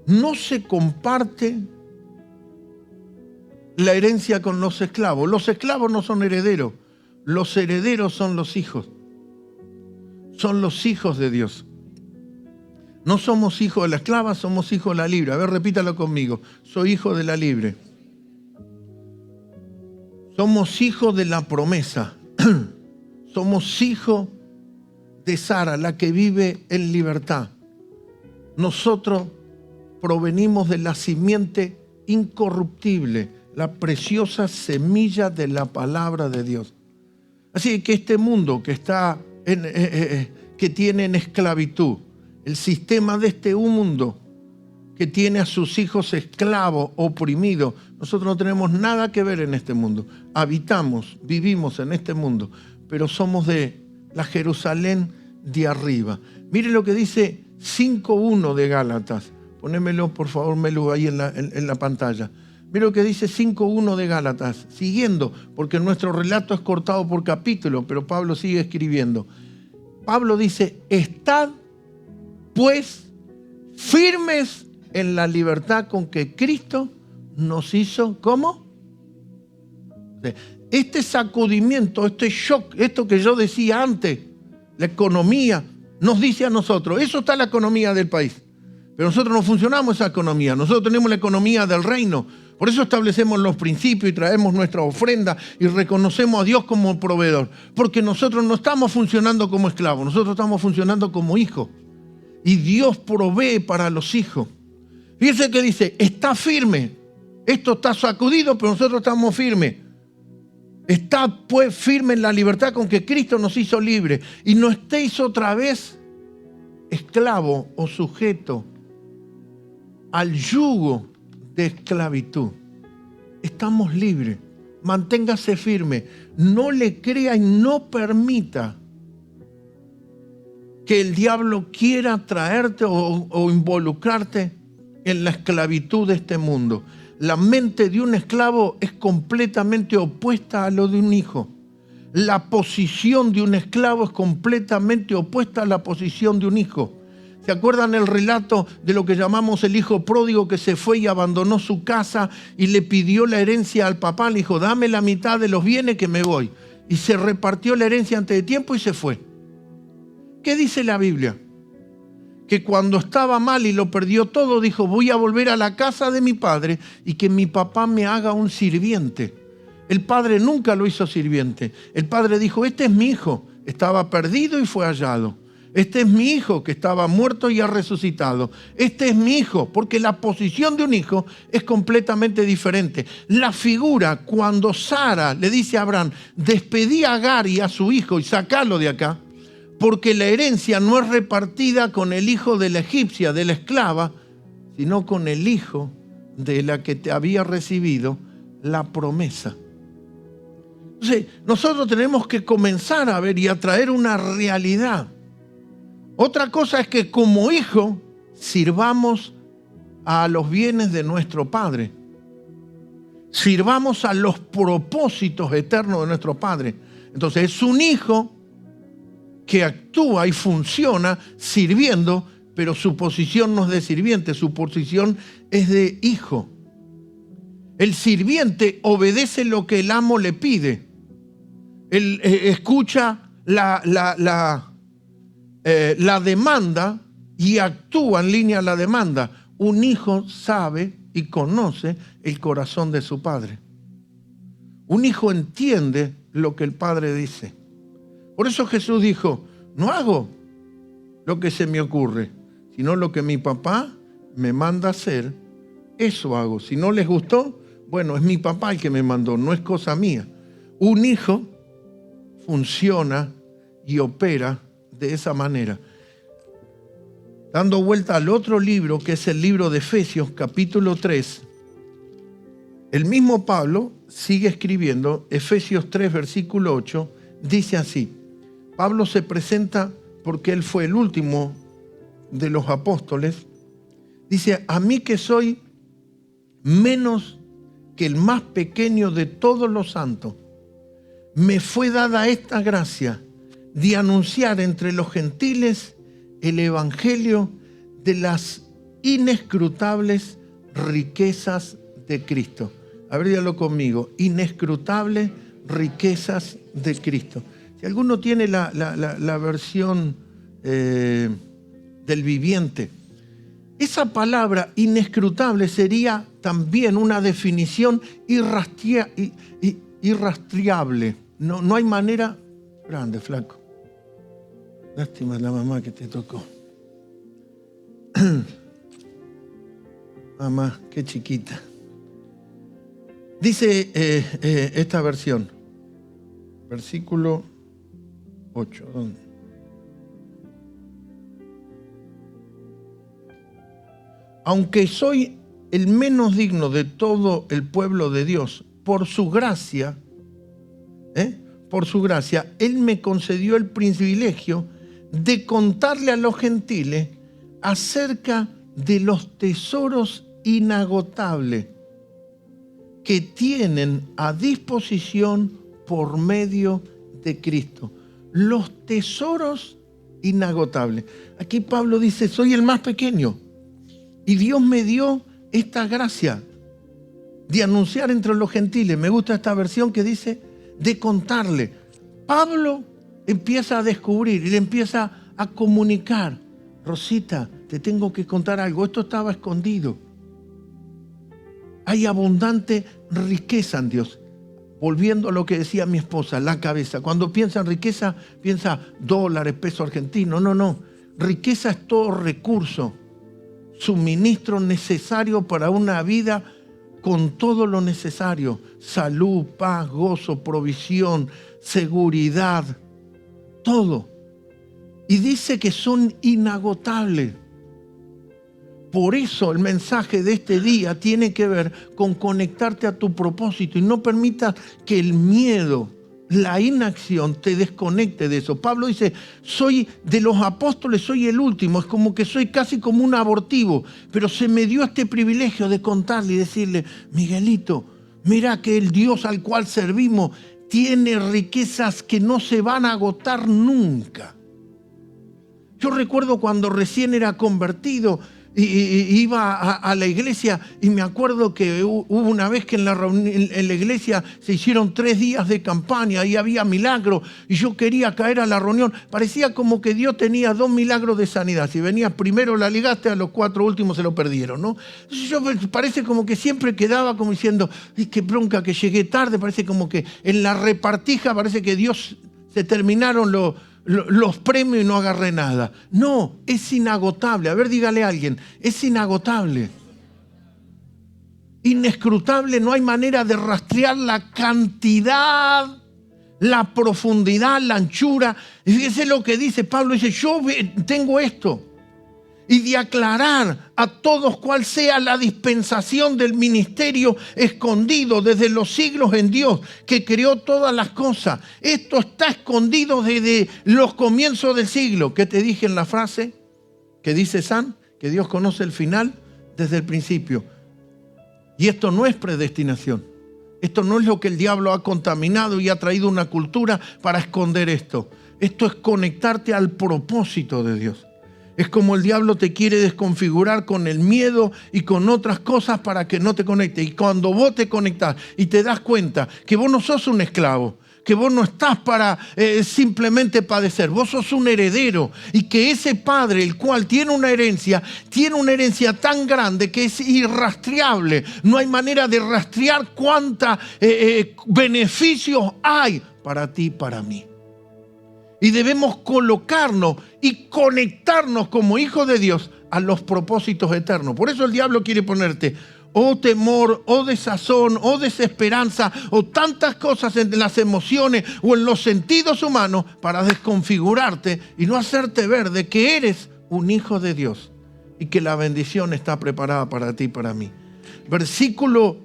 No se comparte la herencia con los esclavos. Los esclavos no son herederos. Los herederos son los hijos. Son los hijos de Dios. No somos hijos de la esclava, somos hijos de la libre. A ver, repítalo conmigo. Soy hijo de la libre. Somos hijos de la promesa. Somos hijos de Sara, la que vive en libertad. Nosotros provenimos de la simiente incorruptible, la preciosa semilla de la palabra de Dios. Así que este mundo que está que tiene en esclavitud, el sistema de este mundo que tiene a sus hijos esclavos, oprimidos, nosotros no tenemos nada que ver en este mundo. Habitamos, vivimos en este mundo, pero somos de la Jerusalén de arriba. Mire lo que dice 5.1 de Gálatas. Ponémelo, por favor, Melu, ahí en la pantalla. Mira lo que dice 5.1 de Gálatas, siguiendo, porque nuestro relato es cortado por capítulo, pero Pablo sigue escribiendo. Pablo dice, estad pues firmes en la libertad con que Cristo nos hizo, ¿cómo? Este sacudimiento, este shock, esto que yo decía antes, la economía, nos dice a nosotros, eso está en la economía del país. Pero nosotros no funcionamos esa economía, nosotros tenemos la economía del reino. Por eso establecemos los principios y traemos nuestra ofrenda y reconocemos a Dios como proveedor. Porque nosotros no estamos funcionando como esclavos, nosotros estamos funcionando como hijos. Y Dios provee para los hijos. Fíjense que dice, está firme. Esto está sacudido, pero nosotros estamos firmes. Está pues firme en la libertad con que Cristo nos hizo libres. Y no estéis otra vez esclavo o sujeto al yugo de esclavitud. Estamos libres. Manténgase firme. No le crea y no permita que el diablo quiera traerte o involucrarte en la esclavitud de este mundo. La mente de un esclavo es completamente opuesta a lo de un hijo. La posición de un esclavo es completamente opuesta a la posición de un hijo. ¿Se acuerdan el relato de lo que llamamos el hijo pródigo que se fue y abandonó su casa y le pidió la herencia al papá? Le dijo, dame la mitad de los bienes que me voy. Y se repartió la herencia antes de tiempo y se fue. ¿Qué dice la Biblia? Que cuando estaba mal y lo perdió todo, dijo, voy a volver a la casa de mi padre y que mi papá me haga un sirviente. El padre nunca lo hizo sirviente. El padre dijo, este es mi hijo, estaba perdido y fue hallado. Este es mi hijo que estaba muerto y ha resucitado. Este es mi hijo, porque la posición de un hijo es completamente diferente. La figura, cuando Sara le dice a Abraham, despedí a Agar y a su hijo y sacalo de acá, porque la herencia no es repartida con el hijo de la egipcia, de la esclava, sino con el hijo de la que te había recibido la promesa. Entonces, nosotros tenemos que comenzar a ver y a traer una realidad. Otra cosa es que como hijo sirvamos a los bienes de nuestro Padre. Sirvamos a los propósitos eternos de nuestro Padre. Entonces es un hijo que actúa y funciona sirviendo, pero su posición no es de sirviente, su posición es de hijo. El sirviente obedece lo que el amo le pide. Él escucha la demanda y actúa en línea a la demanda. Un hijo sabe y conoce el corazón de su padre. Un hijo entiende lo que el padre dice. Por eso Jesús dijo, no hago lo que se me ocurre, sino lo que mi papá me manda hacer, eso hago. Si no les gustó, bueno, es mi papá el que me mandó, no es cosa mía. Un hijo funciona y opera de esa manera. Dando vuelta al otro libro, que es el libro de Efesios, capítulo 3, el mismo Pablo sigue escribiendo, Efesios 3, versículo 8, dice así. Pablo se presenta porque él fue el último de los apóstoles. Dice, a mí que soy menos que el más pequeño de todos los santos, me fue dada esta gracia de anunciar entre los gentiles el evangelio de las inescrutables riquezas de Cristo. A ver, dígalo conmigo, inescrutables riquezas de Cristo. Si alguno tiene la versión del viviente, esa palabra inescrutable sería también una definición irrastreable. No hay manera. Grande, flaco. Lástima la mamá que te tocó. Mamá, qué chiquita. Dice esta versión, versículo 8. ¿Dónde? Aunque soy el menos digno de todo el pueblo de Dios, por su gracia, Él me concedió el privilegio de contarle a los gentiles acerca de los tesoros inagotables que tienen a disposición por medio de Cristo. Los tesoros inagotables. Aquí Pablo dice, soy el más pequeño. Y Dios me dio esta gracia de anunciar entre los gentiles. Me gusta esta versión que dice, de contarle. Pablo empieza a descubrir y le empieza a comunicar. Rosita, te tengo que contar algo. Esto estaba escondido. Hay abundante riqueza en Dios. Volviendo a lo que decía mi esposa, la cabeza. Cuando piensa en riqueza, piensa dólares, peso argentino. No. Riqueza es todo recurso, suministro necesario para una vida con todo lo necesario. Salud, paz, gozo, provisión, seguridad, todo. Y dice que son inagotables. Por eso el mensaje de este día tiene que ver con conectarte a tu propósito y no permitas que el miedo, la inacción te desconecte de eso. Pablo dice, soy de los apóstoles, soy el último, es como que soy casi como un abortivo, pero se me dio este privilegio de contarle y decirle, Miguelito, mira que el Dios al cual servimos tiene riquezas que no se van a agotar nunca. Yo recuerdo cuando recién era convertido, iba a la iglesia y me acuerdo que hubo una vez que en la iglesia se hicieron 3 días de campaña y había milagros y yo quería caer a la reunión. Parecía como que Dios tenía 2 milagros de sanidad. Si venías primero la ligaste, a los 4 últimos se lo perdieron, ¿no? Yo parece como que siempre quedaba como diciendo, ay, qué bronca que llegué tarde. Parece como que en la repartija parece que Dios se terminaron los premios y no agarré nada. No, es inagotable. A ver, dígale a alguien, es inagotable. Inescrutable, no hay manera de rastrear la cantidad, la profundidad, la anchura. Y fíjese lo que dice Pablo, dice, yo tengo esto. Y de aclarar a todos cuál sea la dispensación del ministerio escondido desde los siglos en Dios, que creó todas las cosas. Esto está escondido desde los comienzos del siglo. ¿Qué te dije en la frase que dice San? Que Dios conoce el final desde el principio. Y esto no es predestinación. Esto no es lo que el diablo ha contaminado y ha traído una cultura para esconder esto. Esto es conectarte al propósito de Dios. Es como el diablo te quiere desconfigurar con el miedo y con otras cosas para que no te conectes. Y cuando vos te conectás y te das cuenta que vos no sos un esclavo, que vos no estás para simplemente padecer, vos sos un heredero y que ese padre, el cual tiene una herencia tan grande que es irrastreable. No hay manera de rastrear cuántos beneficios hay para ti y para mí. Y debemos colocarnos y conectarnos como hijos de Dios a los propósitos eternos. Por eso el diablo quiere ponerte o temor, o desazón, o desesperanza, o tantas cosas en las emociones o en los sentidos humanos para desconfigurarte y no hacerte ver de que eres un hijo de Dios y que la bendición está preparada para ti y para mí. Versículo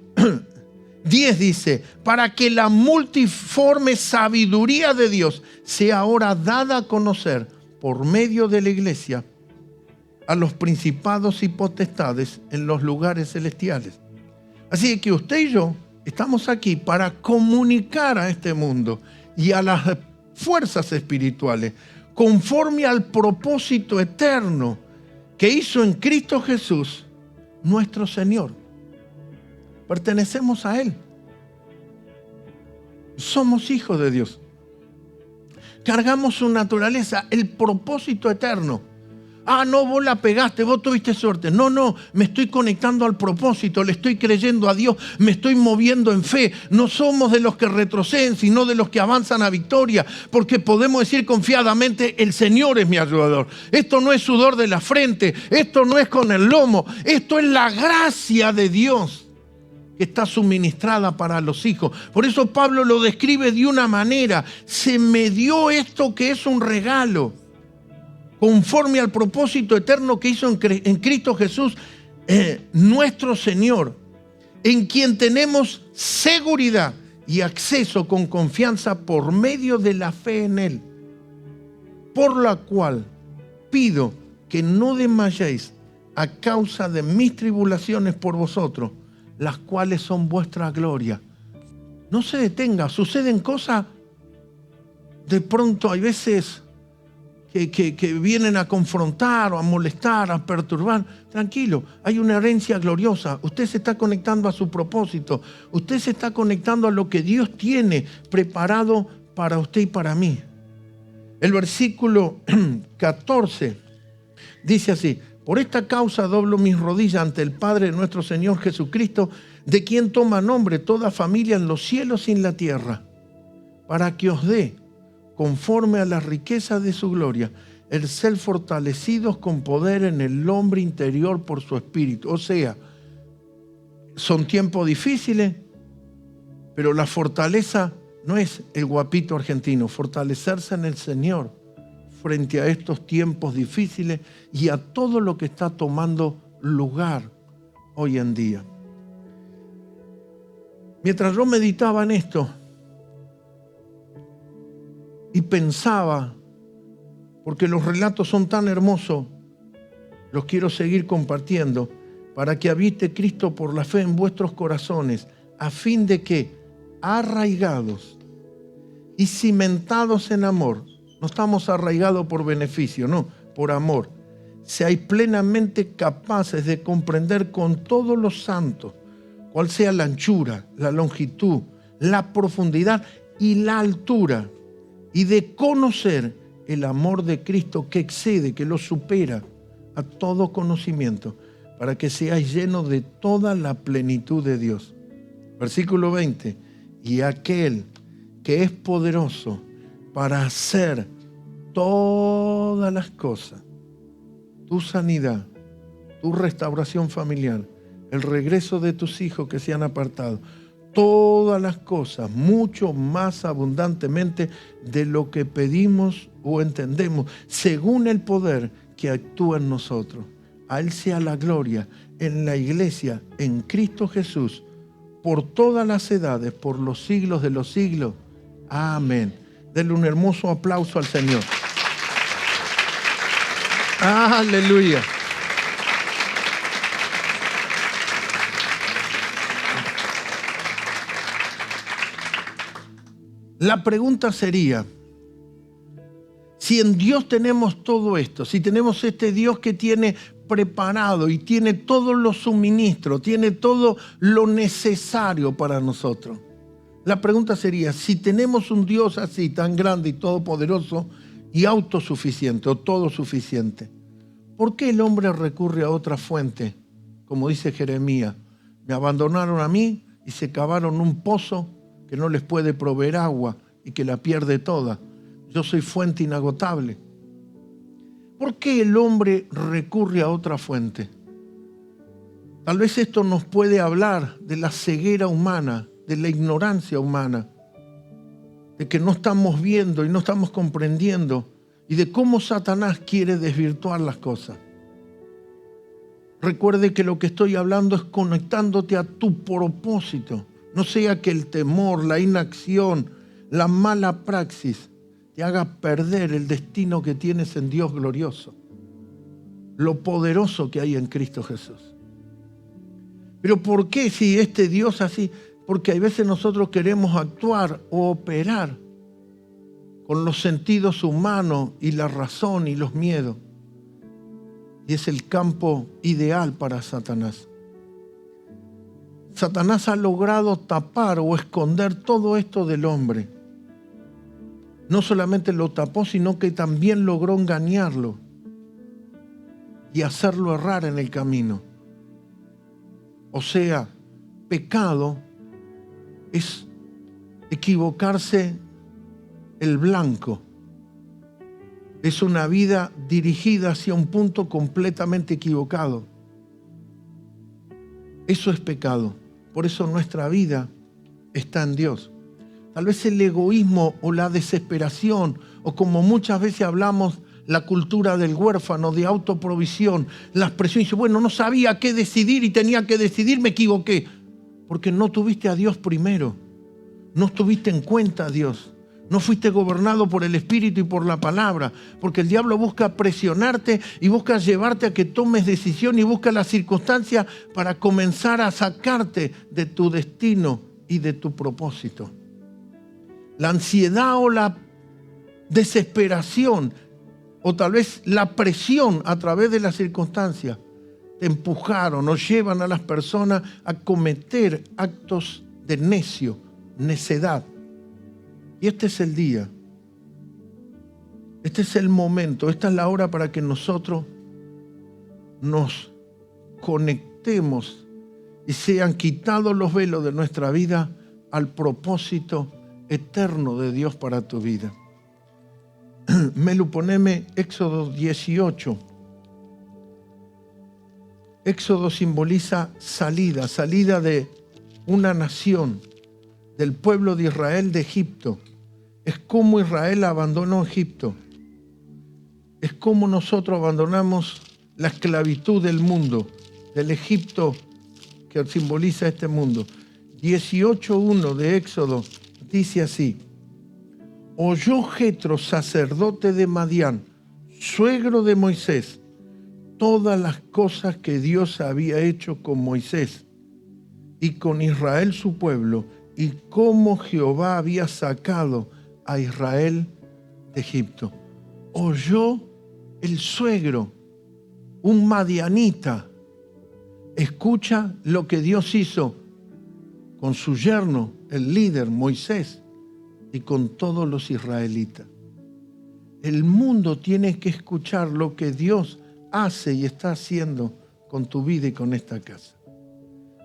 10 dice, para que la multiforme sabiduría de Dios sea ahora dada a conocer por medio de la iglesia a los principados y potestades en los lugares celestiales. Así que usted y yo estamos aquí para comunicar a este mundo y a las fuerzas espirituales conforme al propósito eterno que hizo en Cristo Jesús, nuestro Señor. Pertenecemos a Él. Somos hijos de Dios. Cargamos su naturaleza, el propósito eterno. Ah, no, vos la pegaste, vos tuviste suerte. No, me estoy conectando al propósito, le estoy creyendo a Dios, me estoy moviendo en fe. No somos de los que retroceden, sino de los que avanzan a victoria, porque podemos decir confiadamente, el Señor es mi ayudador. Esto no es sudor de la frente, esto no es con el lomo, esto es la gracia de Dios que está suministrada para los hijos. Por eso Pablo lo describe de una manera, se me dio esto que es un regalo, conforme al propósito eterno que hizo en Cristo Jesús, nuestro Señor, en quien tenemos seguridad y acceso con confianza por medio de la fe en Él, por la cual pido que no desmayéis a causa de mis tribulaciones por vosotros, las cuales son vuestra gloria. No se detenga, suceden cosas de pronto, hay veces que vienen a confrontar o a molestar, a perturbar. Tranquilo, hay una herencia gloriosa. Usted se está conectando a su propósito. Usted se está conectando a lo que Dios tiene preparado para usted y para mí. El versículo 14 dice así: por esta causa doblo mis rodillas ante el Padre de nuestro Señor Jesucristo, de quien toma nombre toda familia en los cielos y en la tierra, para que os dé, conforme a las riquezas de su gloria, el ser fortalecidos con poder en el hombre interior por su espíritu. O sea, son tiempos difíciles, pero la fortaleza no es el guapito argentino, fortalecerse en el Señor frente a estos tiempos difíciles y a todo lo que está tomando lugar hoy en día. Mientras yo meditaba en esto y pensaba, porque los relatos son tan hermosos, los quiero seguir compartiendo, para que habite Cristo por la fe en vuestros corazones, a fin de que, arraigados y cimentados en amor, no estamos arraigados por beneficio, no, por amor, seáis plenamente capaces de comprender con todos los santos cuál sea la anchura, la longitud, la profundidad y la altura, y de conocer el amor de Cristo que excede, que lo supera a todo conocimiento, para que seáis llenos de toda la plenitud de Dios. Versículo 20, y aquel que es poderoso para hacer todas las cosas, tu sanidad, tu restauración familiar, el regreso de tus hijos que se han apartado, todas las cosas, mucho más abundantemente de lo que pedimos o entendemos, según el poder que actúa en nosotros. A Él sea la gloria en la iglesia, en Cristo Jesús, por todas las edades, por los siglos de los siglos. Amén. Denle un hermoso aplauso al Señor. Aleluya. La pregunta sería, si en Dios tenemos todo esto, si tenemos este Dios que tiene preparado y tiene todos los suministros, tiene todo lo necesario para nosotros. La pregunta sería, si tenemos un Dios así, tan grande y todopoderoso y autosuficiente o todo suficiente, ¿por qué el hombre recurre a otra fuente? Como dice Jeremías, me abandonaron a mí y se cavaron un pozo que no les puede proveer agua y que la pierde toda. Yo soy fuente inagotable. ¿Por qué el hombre recurre a otra fuente? Tal vez esto nos puede hablar de la ceguera humana, de la ignorancia humana, de que no estamos viendo y no estamos comprendiendo y de cómo Satanás quiere desvirtuar las cosas. Recuerde que lo que estoy hablando es conectándote a tu propósito. No sea que el temor, la inacción, la mala praxis te haga perder el destino que tienes en Dios glorioso, lo poderoso que hay en Cristo Jesús. Pero ¿por qué si este Dios así? Porque hay veces nosotros queremos actuar o operar con los sentidos humanos y la razón y los miedos. Y es el campo ideal para Satanás. Satanás ha logrado tapar o esconder todo esto del hombre. No solamente lo tapó, sino que también logró engañarlo y hacerlo errar en el camino. O sea, pecado es equivocarse el blanco. Es una vida dirigida hacia un punto completamente equivocado. Eso es pecado. Por eso nuestra vida está en Dios. Tal vez el egoísmo o la desesperación, o como muchas veces hablamos, la cultura del huérfano, de autoprovisión, la expresión dice, bueno, no sabía qué decidir y tenía que decidir, me equivoqué. Porque no tuviste a Dios primero, no tuviste en cuenta a Dios, no fuiste gobernado por el Espíritu y por la palabra, porque el diablo busca presionarte y busca llevarte a que tomes decisión y busca las circunstancias para comenzar a sacarte de tu destino y de tu propósito. La ansiedad o la desesperación o tal vez la presión a través de las circunstancias te empujaron o llevan a las personas a cometer actos de necedad. Y este es el día, este es el momento, esta es la hora para que nosotros nos conectemos y sean quitados los velos de nuestra vida al propósito eterno de Dios para tu vida. Melu, poneme Éxodo 18. Éxodo simboliza salida de una nación, del pueblo de Israel de Egipto. Es como Israel abandonó Egipto. Es como nosotros abandonamos la esclavitud del mundo, del Egipto que simboliza este mundo. 18:1 de Éxodo dice así: oyó Jetro, sacerdote de Madián, suegro de Moisés, todas las cosas que Dios había hecho con Moisés y con Israel su pueblo, y cómo Jehová había sacado a Israel de Egipto. Oyó el suegro un madianita, escucha lo que Dios hizo con su yerno, el líder Moisés, y con todos los israelitas. El mundo tiene que escuchar lo que Dios hace y está haciendo con tu vida y con esta casa.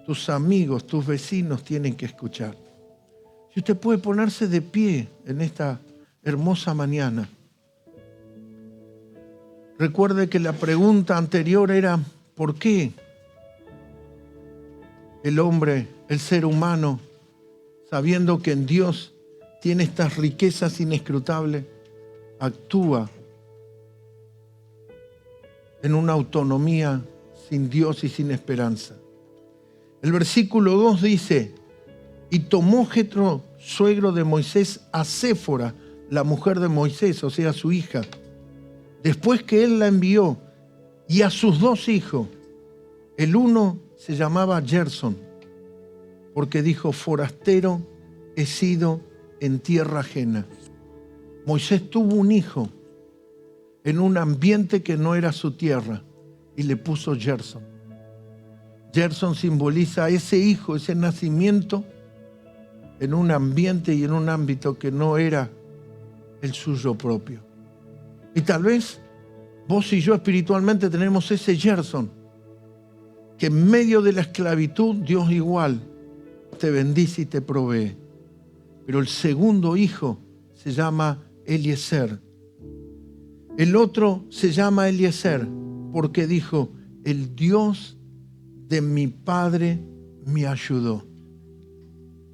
Tus amigos, tus vecinos tienen que escuchar. Si usted puede ponerse de pie en esta hermosa mañana. Recuerde que la pregunta anterior era, ¿por qué el hombre, el ser humano, sabiendo que en Dios tiene estas riquezas inescrutables, actúa en una autonomía sin Dios y sin esperanza? El versículo 2 dice, y tomó Jetro, suegro de Moisés, a Séfora, la mujer de Moisés, o sea, su hija, después que él la envió, y a sus 2 hijos. El uno se llamaba Gerson, porque dijo, forastero he sido en tierra ajena. Moisés tuvo un hijo en un ambiente que no era su tierra y le puso Gerson. Gerson simboliza ese hijo, ese nacimiento en un ambiente y en un ámbito que no era el suyo propio. Y tal vez vos y yo espiritualmente tenemos ese Gerson, que en medio de la esclavitud Dios igual te bendice y te provee. Pero el segundo hijo se llama Eliezer. El otro se llama Eliezer porque dijo, el Dios de mi padre me ayudó.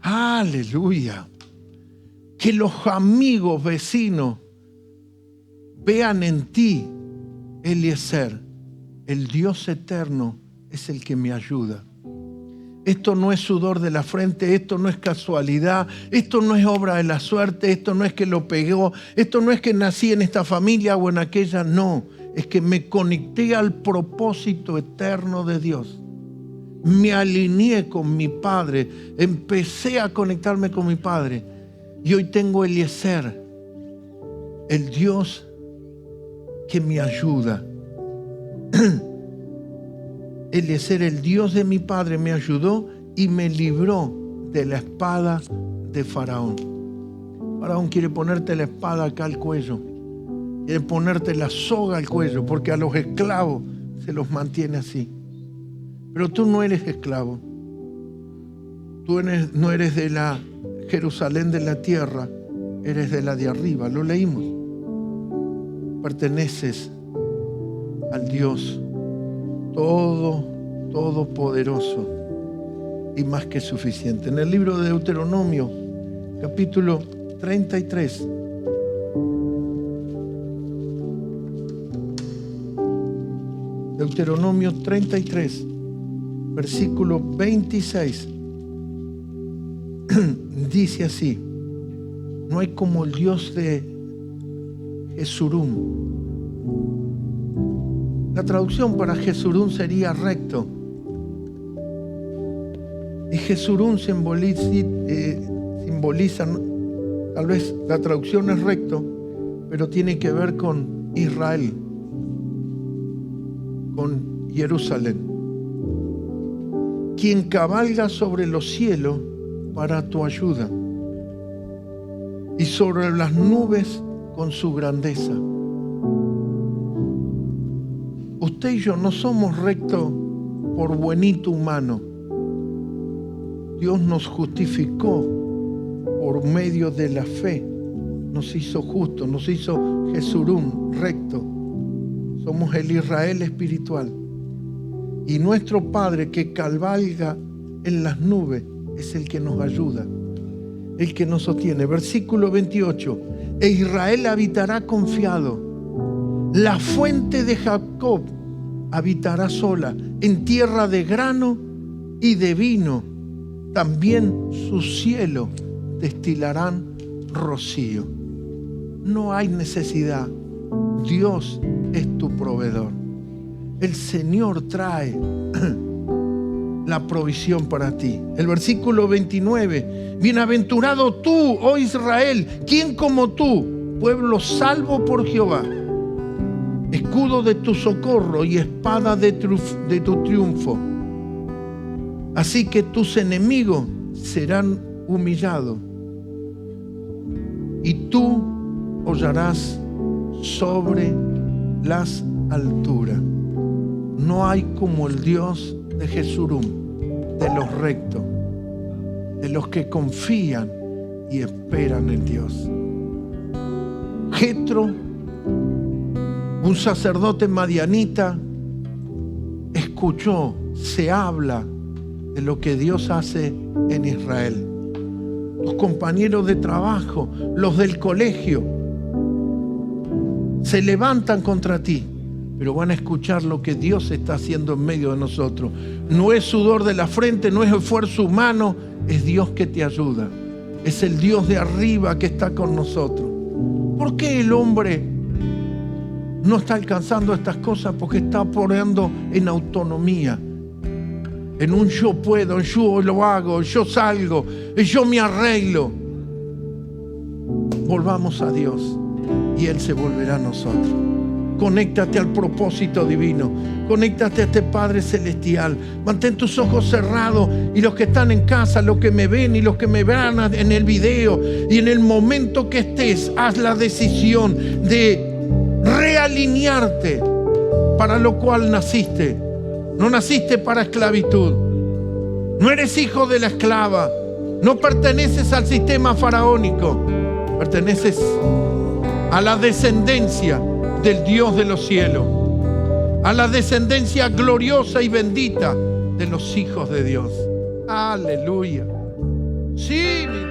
Aleluya. Que los amigos, vecinos, vean en ti, Eliezer, el Dios eterno es el que me ayuda. Esto no es sudor de la frente, esto no es casualidad, esto no es obra de la suerte, esto no es que lo pegó, esto no es que nací en esta familia o en aquella, no. Es que me conecté al propósito eterno de Dios. Me alineé con mi Padre, empecé a conectarme con mi Padre. Y hoy tengo Eliezer, el Dios que me ayuda. Eliezer, el Dios de mi padre, me ayudó y me libró de la espada de Faraón. Faraón quiere ponerte la espada acá al cuello. Quiere ponerte la soga al cuello, porque a los esclavos se los mantiene así. Pero tú no eres esclavo. Tú no eres de la Jerusalén de la tierra, eres de la de arriba. Lo leímos. Perteneces al Dios todopoderoso y más que suficiente. En el libro de Deuteronomio, capítulo 33, Deuteronomio 33, versículo 26, dice así, no hay como el Dios de Jesurún. La traducción para Jesurún sería recto. Y Jesurún simboliza, tal vez la traducción es recto, pero tiene que ver con Israel, con Jerusalén. Quien cabalga sobre los cielos para tu ayuda y sobre las nubes con su grandeza. Usted y yo no somos rectos por buenito humano. Dios nos justificó por medio de la fe. Nos hizo justos, nos hizo Jesurún, recto. Somos el Israel espiritual. Y nuestro Padre que cabalga en las nubes es el que nos ayuda, el que nos sostiene. Versículo 28. E Israel habitará confiado. La fuente de Jacob habitará sola en tierra de grano y de vino. También sus cielos destilarán rocío. No hay necesidad. Dios es tu proveedor. El Señor trae la provisión para ti. El versículo 29. Bienaventurado tú, oh Israel, ¿quién como tú, pueblo salvo por Jehová? escudo de tu socorro y espada de tu triunfo. Así que tus enemigos serán humillados y tú hollarás sobre las alturas. No hay como el Dios de Jesurum, de los rectos, de los que confían y esperan en Dios. Jetro, un sacerdote madianita, escuchó, se habla de lo que Dios hace en Israel. Los compañeros de trabajo, los del colegio, se levantan contra ti, pero van a escuchar lo que Dios está haciendo en medio de nosotros. No es sudor de la frente, no es esfuerzo humano, es Dios que te ayuda. Es el Dios de arriba que está con nosotros. ¿Por qué el hombre no está alcanzando estas cosas? Porque está operando en autonomía, en un yo puedo, yo lo hago, yo salgo, yo me arreglo. Volvamos a Dios y Él se volverá a nosotros. Conéctate al propósito divino. Conéctate a este Padre Celestial. Mantén tus ojos cerrados, y los que están en casa, los que me ven y los que me verán en el video, y en el momento que estés, haz la decisión de realinearte para lo cual naciste. No naciste para esclavitud. No eres hijo de la esclava. No perteneces al sistema faraónico. Perteneces a la descendencia del Dios de los cielos, a la descendencia gloriosa y bendita de los hijos de Dios. Aleluya. Sí, mi